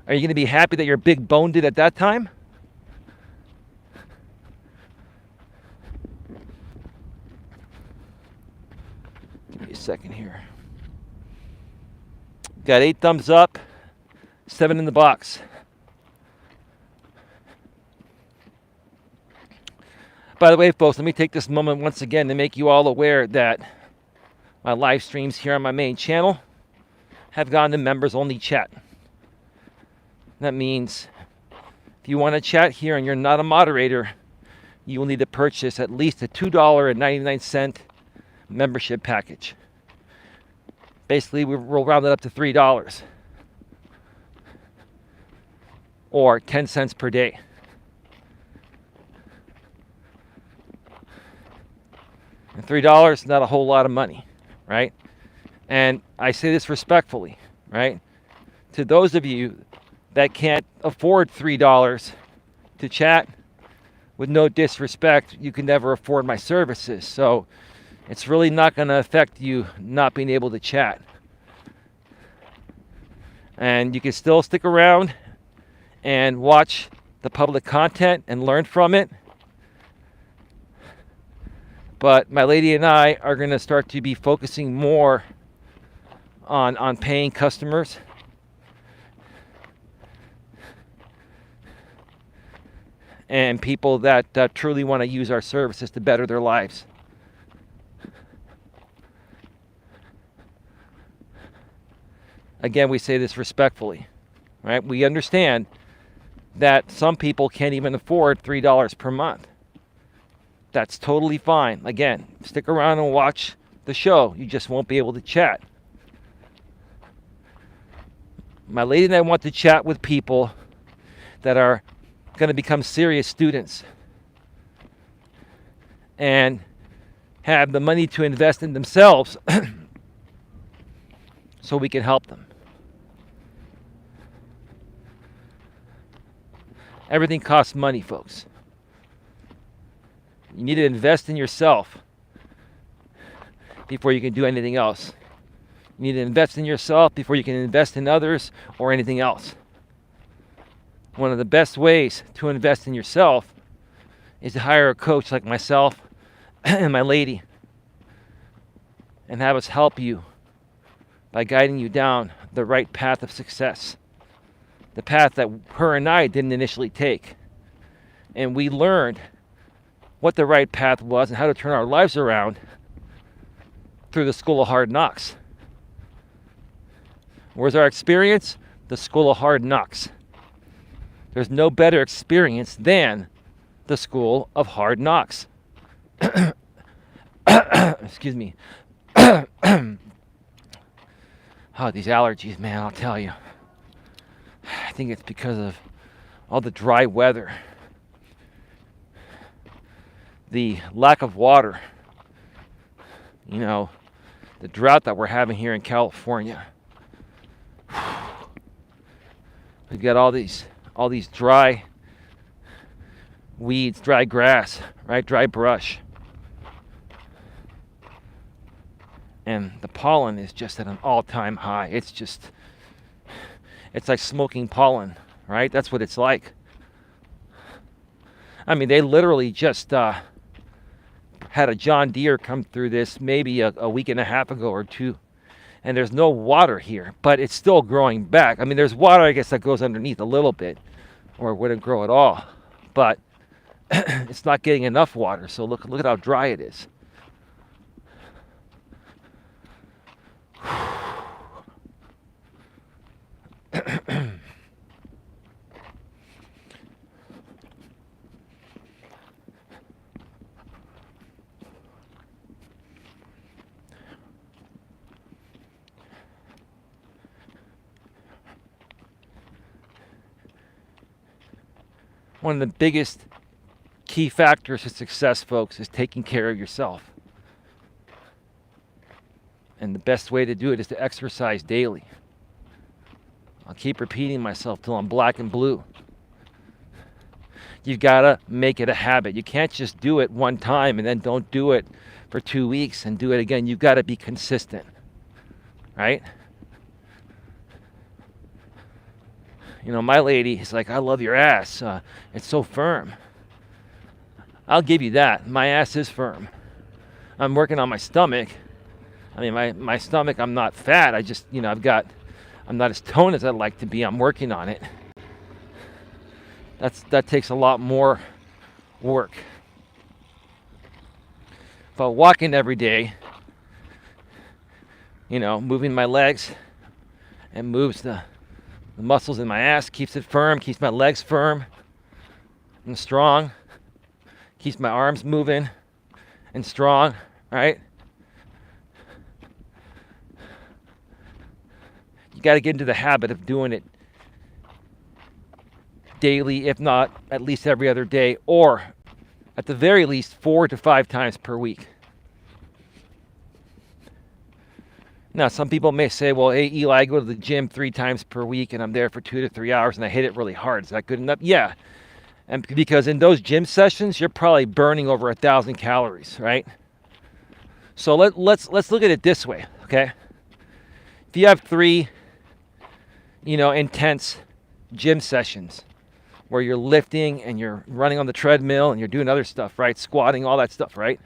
Are you going to be happy that you're big boned at that time? Give me a second here. Got 8 thumbs up, 7 in the box. By the way, folks, let me take this moment once again to make you all aware that my live streams here on my main channel have gone to members-only chat. That means if you want to chat here and you're not a moderator, you will need to purchase at least a $2.99 membership package. Basically, we'll round it up to $3 or 10 cents per day. And $3 is not a whole lot of money, right? And I say this respectfully, right? To those of you that can't afford $3 to chat, with no disrespect, you can never afford my services. So it's really not going to affect you not being able to chat. And you can still stick around and watch the public content and learn from it. But my lady and I are going to start to be focusing more on paying customers. And people that truly want to use our services to better their lives. Again, we say this respectfully, right? We understand that some people can't even afford $3 per month. That's totally fine. Again, stick around and watch the show. You just won't be able to chat. My lady and I want to chat with people that are going to become serious students and have the money to invest in themselves so we can help them. Everything costs money, folks. You need to invest in yourself before you can do anything else. You need to invest in yourself before you can invest in others or anything else. One of the best ways to invest in yourself is to hire a coach like myself and my lady and have us help you by guiding you down the right path of success. The path that her and I didn't initially take. And we learned what the right path was and how to turn our lives around through the School of Hard Knocks. Where's our experience? The School of Hard Knocks. There's no better experience than the School of Hard Knocks. Excuse me. Oh, these allergies, man, I'll tell you. I think it's because of all the dry weather. The lack of water, you know, the drought that we're having here in California. We've got all these dry weeds, dry grass, right? Dry brush. And the pollen is just at an all-time high. It's like smoking pollen, right? That's what it's like. I mean, they literally just had a John Deere come through this maybe a week and a half ago or two, and there's no water here, but it's still growing back. I mean, there's water, I guess, that goes underneath a little bit, or it wouldn't grow at all. But it's not getting enough water, so look at how dry it is. One of the biggest key factors to success, folks, is taking care of yourself. And the best way to do it is to exercise daily. I'll keep repeating myself till I'm black and blue. You've got to make it a habit. You can't just do it one time and then don't do it for 2 weeks and do it again. You've got to be consistent, right? You know, my lady is like, I love your ass. It's so firm. I'll give you that. My ass is firm. I'm working on my stomach. I mean, my stomach, I'm not fat. I just, you know, I'm not as toned as I'd like to be. I'm working on it. That takes a lot more work. But walking every day, you know, moving my legs, and moves the muscles in my ass, keeps it firm, keeps my legs firm and strong, keeps my arms moving and strong, right? You got to get into the habit of doing it daily, if not at least every other day, or at the very least 4 to 5 times per week. Now, some people may say, well, hey, Eli, I go to the gym 3 times per week and I'm there for 2 to 3 hours and I hit it really hard. Is that good enough? Yeah. And because in those gym sessions, you're probably burning over 1,000 calories, right? So let's look at it this way, okay? If you have 3, you know, intense gym sessions where you're lifting and you're running on the treadmill and you're doing other stuff, right? Squatting, all that stuff, right?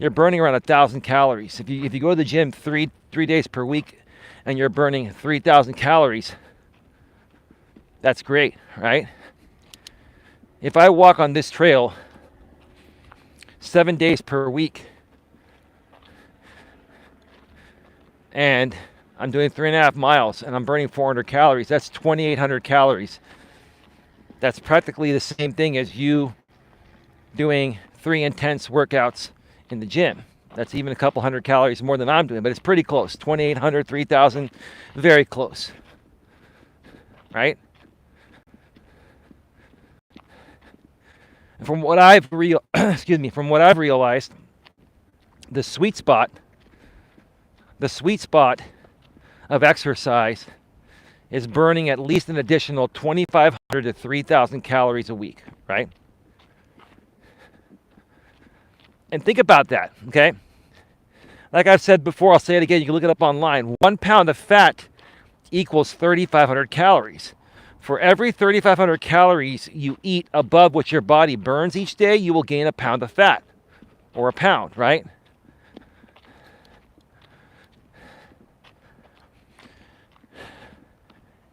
You're burning around 1,000 calories. If you go to the gym 3 days per week and you're burning 3,000 calories, that's great, right? If I walk on this trail 7 days per week and I'm doing 3.5 miles and I'm burning 400 calories, that's 2,800 calories. That's practically the same thing as you doing 3 intense workouts in the gym. That's even a couple hundred calories more than I'm doing, but it's pretty close. 2,800, 3,000, very close, right? And from what I've realized, the sweet spot of exercise is burning at least an additional 2,500 to 3,000 calories a week, right? And think about that, okay? Like I've said before, I'll say it again. You can look it up online. 1 pound of fat equals 3,500 calories. For every 3,500 calories you eat above what your body burns each day, you will gain a pound of fat, or a pound, right?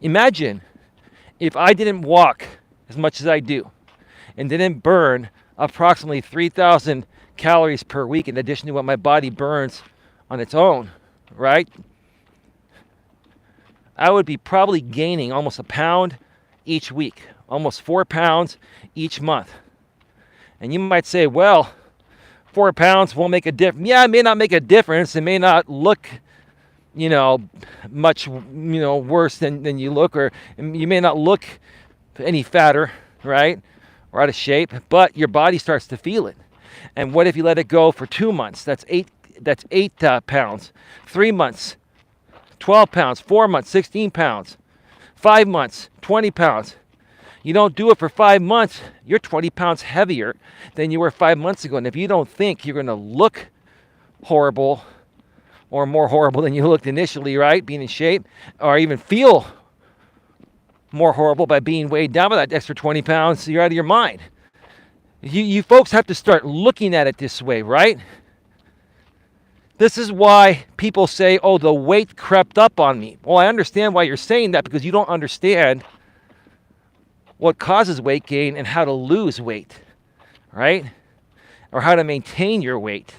Imagine if I didn't walk as much as I do and didn't burn approximately 3,000 calories per week in addition to what my body burns on its own, right? I would be probably gaining almost a pound each week, almost 4 pounds each month. And you might say, well, 4 pounds won't make a difference. Yeah, it may not make a difference. It may not look, you know, much, you know, worse than you look, or you may not look any fatter, right? Or out of shape, but your body starts to feel it. And what if you let it go for 2 months? That's eight pounds. 3 months, 12 pounds. 4 months, 16 pounds. 5 months, 20 pounds. You don't do it for 5 months, you're 20 pounds heavier than you were 5 months ago. And if you don't think you're going to look horrible or more horrible than you looked initially, right, being in shape, or even feel more horrible by being weighed down by that extra 20 pounds, you're out of your mind. You folks have to start looking at it this way, right? This is why people say, oh, the weight crept up on me. Well, I understand why you're saying that, because you don't understand what causes weight gain and how to lose weight, right? Or how to maintain your weight.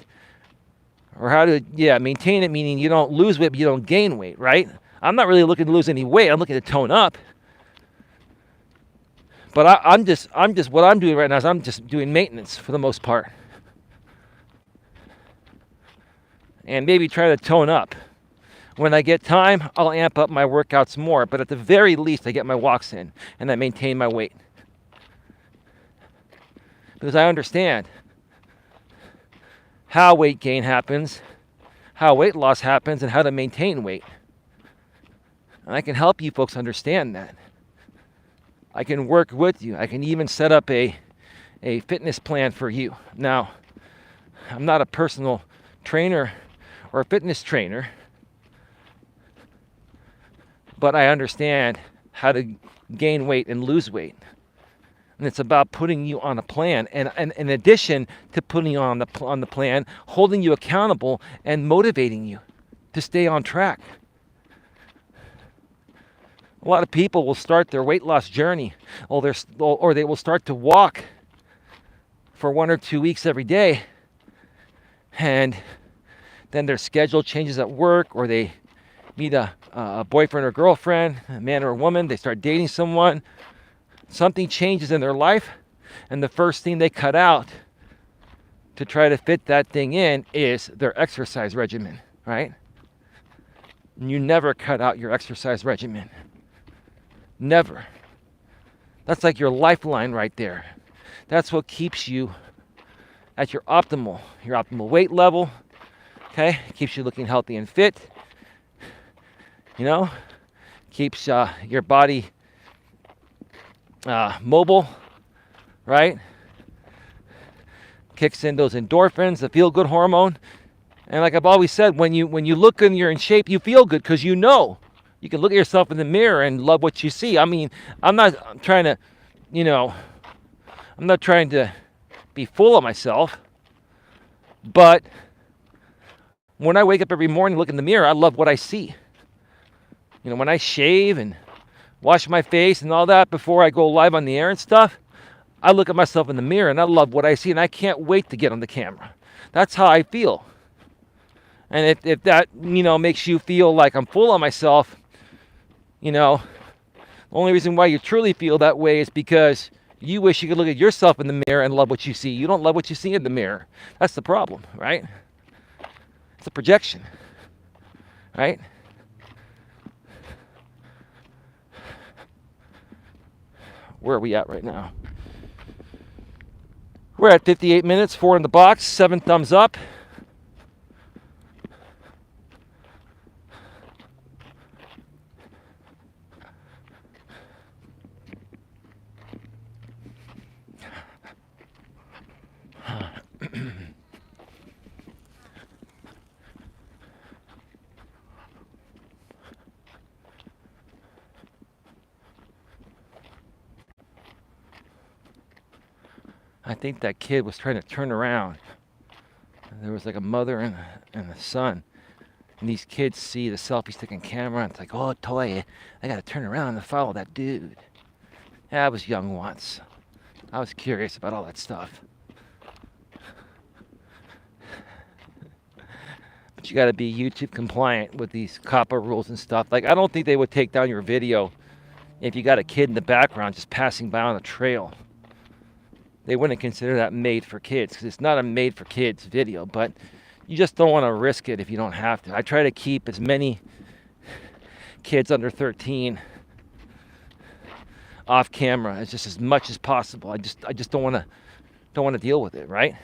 Or how to, maintain it, meaning you don't lose weight, but you don't gain weight, right? I'm not really looking to lose any weight. I'm looking to tone up. But I'm just, what I'm doing right now is I'm just doing maintenance for the most part. And maybe try to tone up. When I get time, I'll amp up my workouts more. But at the very least, I get my walks in and I maintain my weight. Because I understand how weight gain happens, how weight loss happens, and how to maintain weight. And I can help you folks understand that. I can work with you. I can even set up a fitness plan for you. Now, I'm not a personal trainer or a fitness trainer, but I understand how to gain weight and lose weight. And it's about putting you on a plan. And in addition to putting you on the plan, holding you accountable and motivating you to stay on track. A lot of people will start their weight loss journey, or they will start to walk for 1 or 2 weeks every day, and then their schedule changes at work, or they meet a boyfriend or girlfriend, a man or a woman, they start dating someone, something changes in their life, and the first thing they cut out to try to fit that thing in is their exercise regimen, right? And you never cut out your exercise regimen. Never. That's like your lifeline right there. That's what keeps you at your optimal weight level. Okay? Keeps you looking healthy and fit. Keeps your body mobile, right? Kicks in those endorphins, the feel-good hormone. And like I've always said, when you look and you're in shape, you feel good because you can look at yourself in the mirror and love what you see. I mean, I'm not trying to be full of myself, but when I wake up every morning and look in the mirror, I love what I see. When I shave and wash my face and all that before I go live on the air and stuff, I look at myself in the mirror and I love what I see, and I can't wait to get on the camera. That's how I feel. And if that, makes you feel like I'm full of myself, the only reason why you truly feel that way is because you wish you could look at yourself in the mirror and love what you see. You don't love what you see in the mirror. That's the problem, right? It's a projection, right? Where are we at right now? We're at 58 minutes, 4 in the box, 7 thumbs up. I think that kid was trying to turn around. There was like a mother and a son. And these kids see the selfie stick and camera, and it's like, oh, toy, I gotta turn around and follow that dude. Yeah, I was young once. I was curious about all that stuff. But you gotta be YouTube compliant with these COPPA rules and stuff. Like, I don't think they would take down your video if you got a kid in the background just passing by on the trail. They wouldn't consider that made for kids, because it's not a made for kids video, but you just don't want to risk it if you don't have to. I try to keep as many kids under 13 off camera as much as possible. I just don't want to deal with it, right?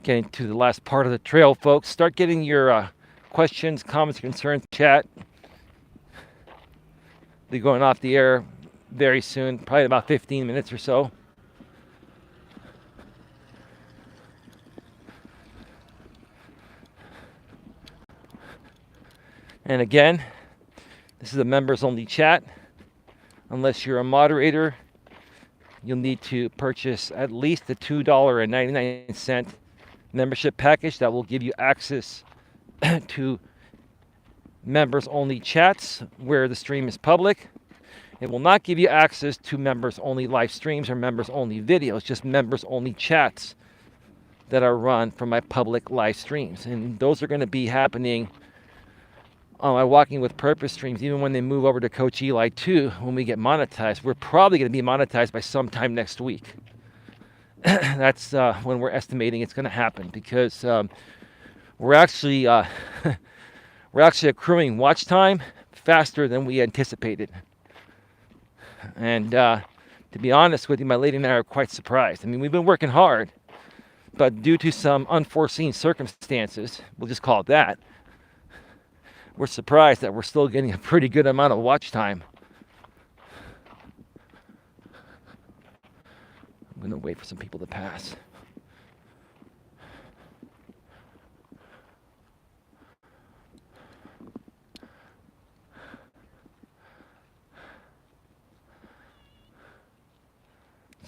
Getting to the last part of the trail, folks. Start getting your questions, comments, concerns, chat. be going off the air very soon, probably about 15 minutes or so. And again, this is a members only chat. Unless you're a moderator, you'll need to purchase at least the $2.99 membership package that will give you access to members only chats where the stream is public. It will not give you access to members only live streams or members only videos, just members only chats that are run from my public live streams. And those are going to be happening on my Walking with Purpose streams, even when they move over to Coach Eli 2, when we get monetized. We're probably going to be monetized by sometime next week. That's when we're estimating it's going to happen, because we're actually accruing watch time faster than we anticipated. And to be honest with you, my lady and I are quite surprised. I mean, we've been working hard, but due to some unforeseen circumstances, we'll just call it that, we're surprised that we're still getting a pretty good amount of watch time. I'm going to wait for some people to pass.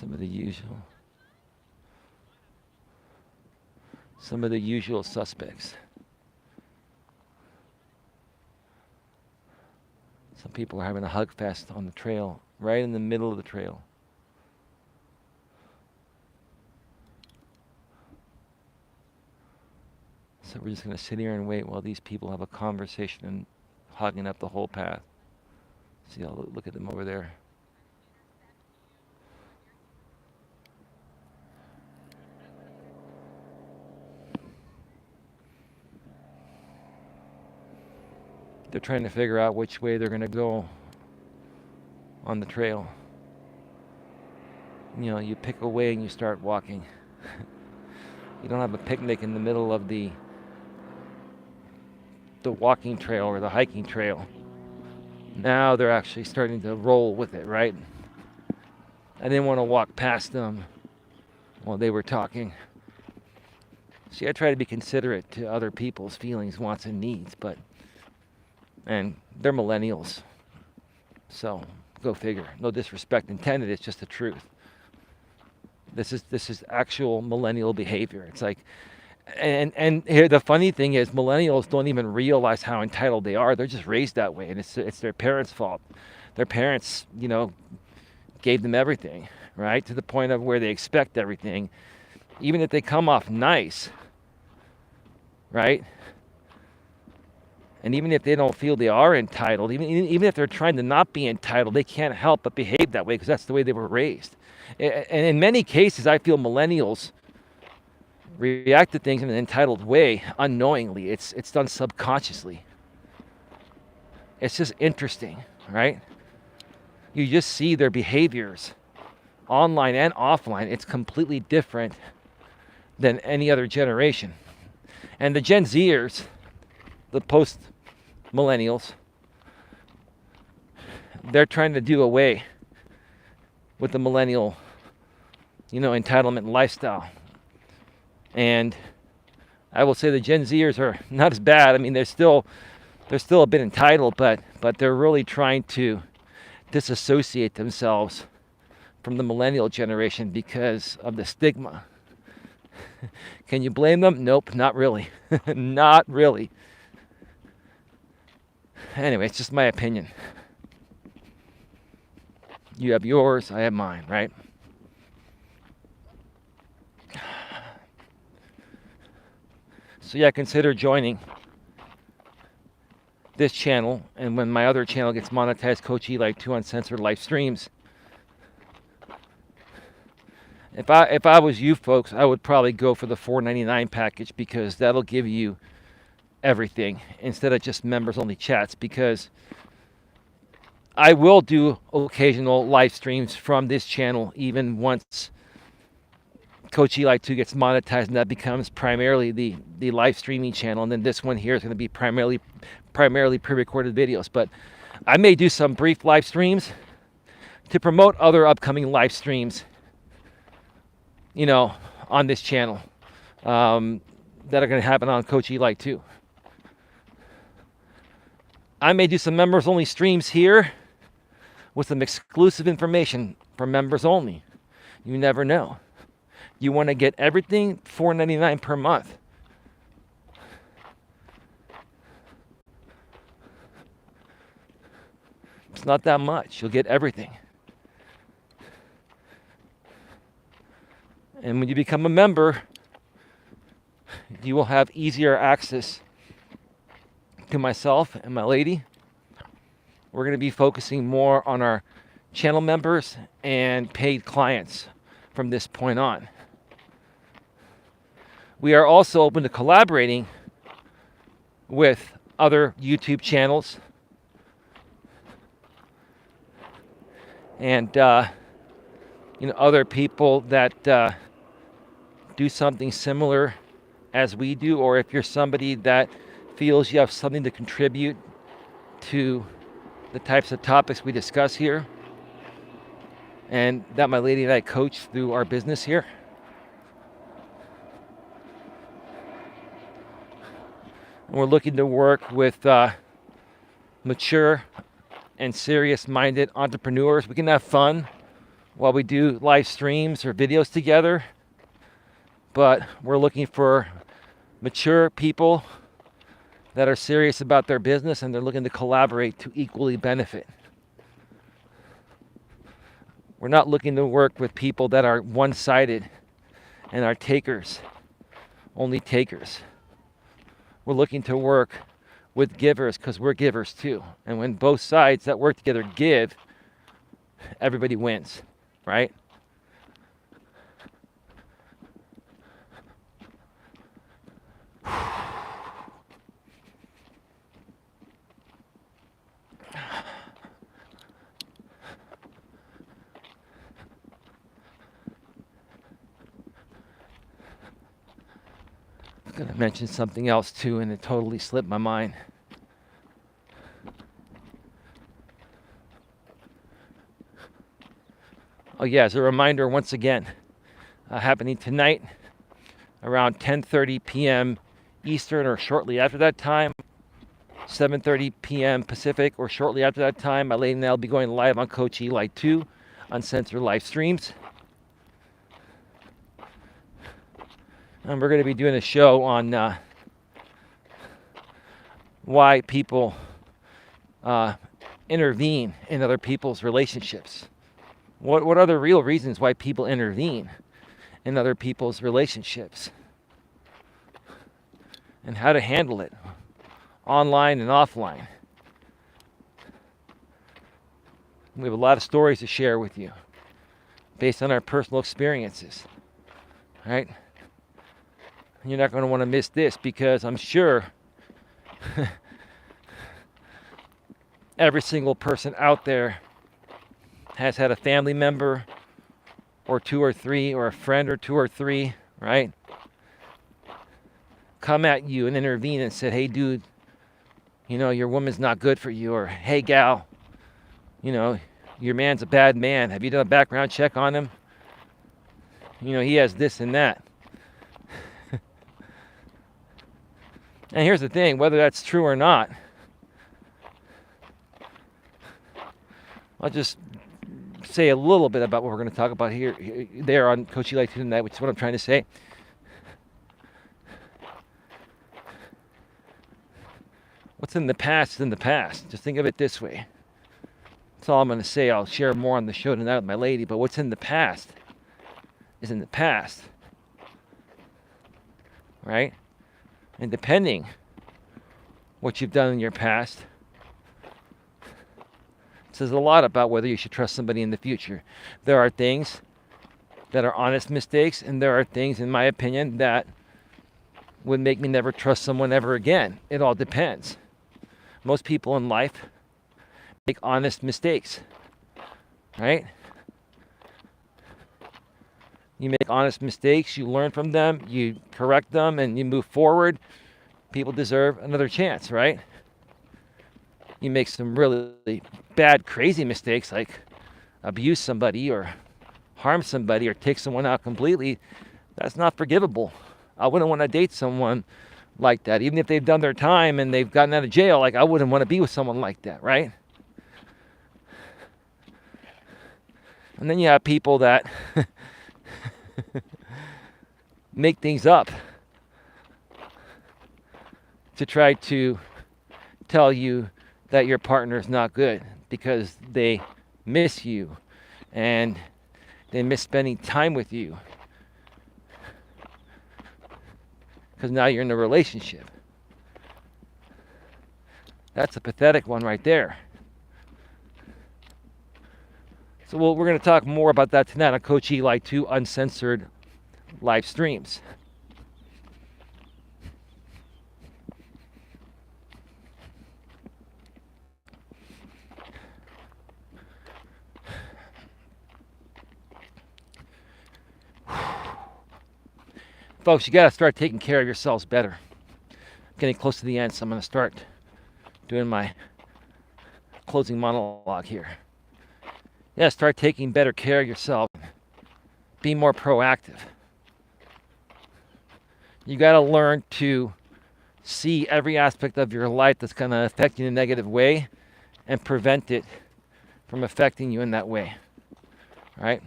Some of the usual suspects. Some people are having a hug fest on the trail, right in the middle of the trail. So we're just going to sit here and wait while these people have a conversation and hogging up the whole path. See, I'll look at them over there. They're trying to figure out which way they're going to go on the trail. You know, you pick a way and you start walking. You don't have a picnic in the middle of the walking trail or the hiking trail. Now they're actually starting to roll with it, right? I didn't want to walk past them while they were talking. See, I try to be considerate to other people's feelings, wants, and needs, and they're millennials. So, go figure. No disrespect intended, it's just the truth. This is actual millennial behavior. It's like, and here the funny thing is, millennials don't even realize how entitled they are. They're just raised that way, and it's their parents' fault. Their parents, gave them everything, right? To the point of where they expect everything, even if they come off nice, right? And even if they don't feel they are entitled, even if they're trying to not be entitled, they can't help but behave that way because that's the way they were raised. And in many cases, I feel millennials react to things in an entitled way unknowingly. It's done subconsciously. It's just interesting, right? You just see their behaviors online and offline. It's completely different than any other generation. And the Gen Zers, the post-millennials, they're trying to do away with the millennial, entitlement lifestyle. And I will say the Gen Zers are not as bad. I mean, they're still a bit entitled, but they're really trying to disassociate themselves from the millennial generation because of the stigma. Can you blame them? Nope, not really. Not really. Anyway, it's just my opinion. You have yours, I have mine, right? So yeah, consider joining this channel, and when my other channel gets monetized, Coach Eli 2 Uncensored Live Streams. If I was you folks, I would probably go for the $4.99 package because that'll give you everything instead of just members only chats, because I will do occasional live streams from this channel even once Coach Eli 2 gets monetized and that becomes primarily the live streaming channel, and then this one here is going to be primarily pre-recorded videos. But I may do some brief live streams to promote other upcoming live streams, on this channel that are going to happen on Coach Eli too. I may do some members only streams here with some exclusive information for members only. You never know. You want to get everything, $4.99 per month. It's not that much. You'll get everything. And when you become a member, you will have easier access to myself and my lady. We're going to be focusing more on our channel members and paid clients from this point on. We are also open to collaborating with other YouTube channels and other people that do something similar as we do, or if you're somebody that feels you have something to contribute to the types of topics we discuss here and that my lady and I coach through our business here. And we're looking to work with mature and serious-minded entrepreneurs. We can have fun while we do live streams or videos together, but we're looking for mature people that are serious about their business and they're looking to collaborate to equally benefit. We're not looking to work with people that are one-sided and are takers, only takers. We're looking to work with givers because we're givers too. And when both sides that work together give, everybody wins, right? I'm going to mention something else too, and it totally slipped my mind. Oh yeah, as a reminder, once again, happening tonight around 10:30 p.m. Eastern or shortly after that time, 7:30 p.m. Pacific or shortly after that time, my lady and I will be going live on Coach Eli 2 uncensored live streams. And we're going to be doing a show on why people intervene in other people's relationships. What are the real reasons why people intervene in other people's relationships? And how to handle it, online and offline. We have a lot of stories to share with you based on our personal experiences, right? You're not going to want to miss this because I'm sure every single person out there has had a family member or two or three or a friend or two or three, right? Come at you and intervene and said, hey dude, your woman's not good for you, or hey gal, your man's a bad man. Have you done a background check on him? He has this and that. And here's the thing, whether that's true or not, I'll just say a little bit about what we're going to talk about there on Coach Eli tonight, which is what I'm trying to say. What's in the past is in the past. Just think of it this way. That's all I'm going to say. I'll share more on the show tonight with my lady, but what's in the past is in the past, right? And depending what you've done in your past, it says a lot about whether you should trust somebody in the future. There are things that are honest mistakes, and there are things, in my opinion, that would make me never trust someone ever again. It all depends. Most people in life make honest mistakes, right? You make honest mistakes, you learn from them, you correct them, and you move forward. People deserve another chance, right? you make some really bad, crazy mistakes like abuse somebody or harm somebody or take someone out completely, that's not forgivable. I wouldn't want to date someone like that. Even if they've done their time and they've gotten out of jail, like I wouldn't want to be with someone like that, right? And then you have people that make things up to try to tell you that your partner is not good because they miss you and they miss spending time with you because now you're in a relationship. That's a pathetic one right there. So we're going to talk more about that tonight on Coach Eli 2 Uncensored live streams. Folks, you got to start taking care of yourselves better. Getting close to the end, so I'm going to start doing my closing monologue here. Yeah, start taking better care of yourself. Be more proactive. You got to learn to see every aspect of your life that's going to affect you in a negative way and prevent it from affecting you in that way. All right?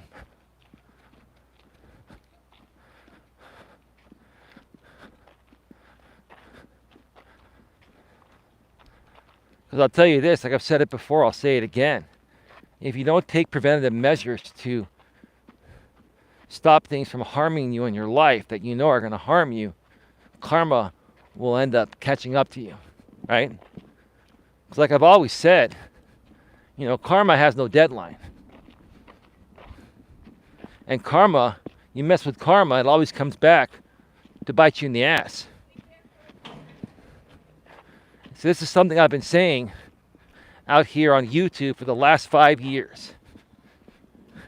Because I'll tell you this, like I've said it before, I'll say it again. If you don't take preventative measures to stop things from harming you in your life that you know are going to harm you, karma will end up catching up to you, right? Because like I've always said, karma has no deadline. And karma, you mess with karma, it always comes back to bite you in the ass. So this is something I've been saying out here on YouTube for the last 5 years.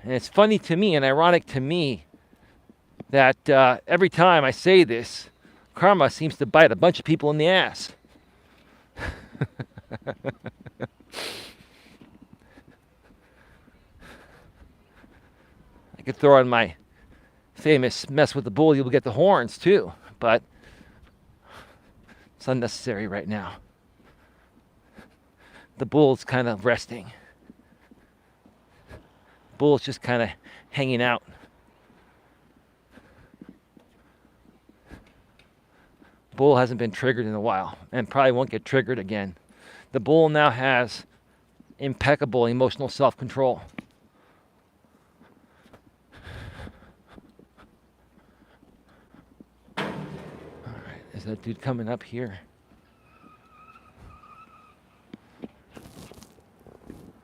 And it's funny to me and ironic to me that every time I say this, karma seems to bite a bunch of people in the ass. I could throw in my famous mess with the bull, you'll get the horns too, but it's unnecessary right now. The bull's kind of resting. Bull's just kind of hanging out. Bull hasn't been triggered in a while and probably won't get triggered again. The bull now has impeccable emotional self-control. All right, is that dude coming up here?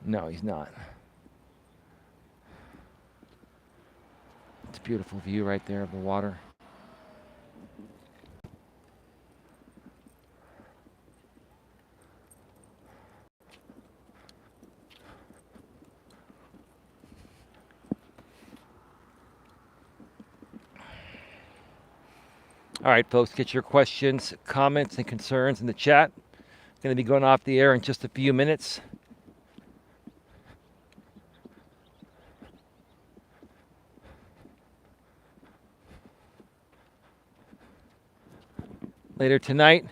No, he's not. It's a beautiful view right there of the water. All right, folks, get your questions, comments, and concerns in the chat. Going to be going off the air in just a few minutes. Later tonight,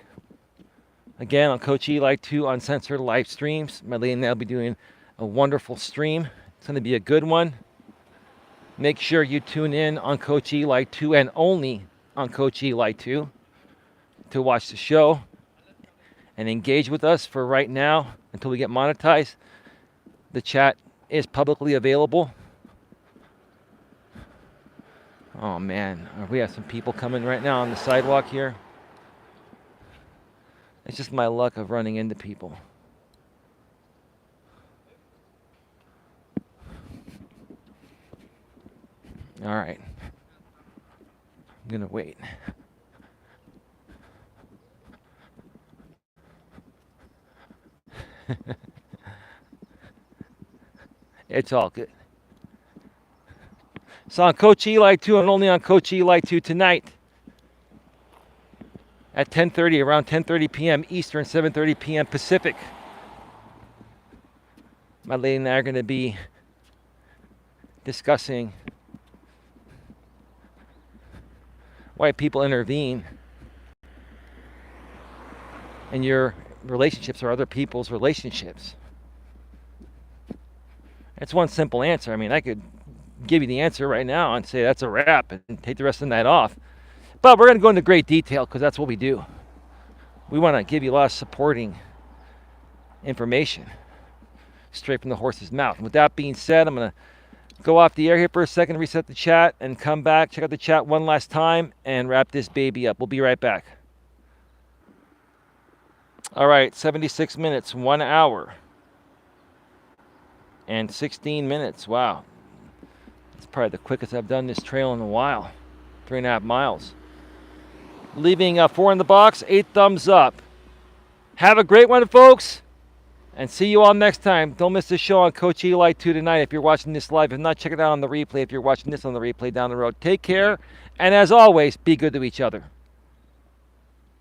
again on Coach Eli 2 Uncensored live streams. My lady and I will be doing a wonderful stream. It's going to be a good one. Make sure you tune in on Coach Eli 2 and only on Coach Eli 2 to watch the show and engage with us for right now until we get monetized. The chat is publicly available. Oh man, we have some people coming right now on the sidewalk here. It's just my luck of running into people. All right. I'm going to wait. It's all good. So on Coach Eli 2 and only on Coach Eli 2 tonight at 10:30, around 10:30 p.m. Eastern, 7:30 p.m. Pacific. My lady and I are going to be discussing why people intervene in your relationships or other people's relationships. It's one simple answer. I mean, I could give you the answer right now and say that's a wrap and take the rest of the night off. But we're going to go into great detail because that's what we do. We want to give you a lot of supporting information straight from the horse's mouth. And with that being said, I'm going to go off the air here for a second, reset the chat, and come back, check out the chat one last time, and wrap this baby up. We'll be right back. All right, 76 minutes, 1 hour, and 16 minutes. Wow. It's probably the quickest I've done this trail in a while. 3.5 miles. Leaving 4 in the box, 8 thumbs up. Have a great one, folks, and see you all next time. Don't miss the show on Coach Eli 2 tonight if you're watching this live. If not, check it out on the replay if you're watching this on the replay down the road. Take care, and as always, be good to each other.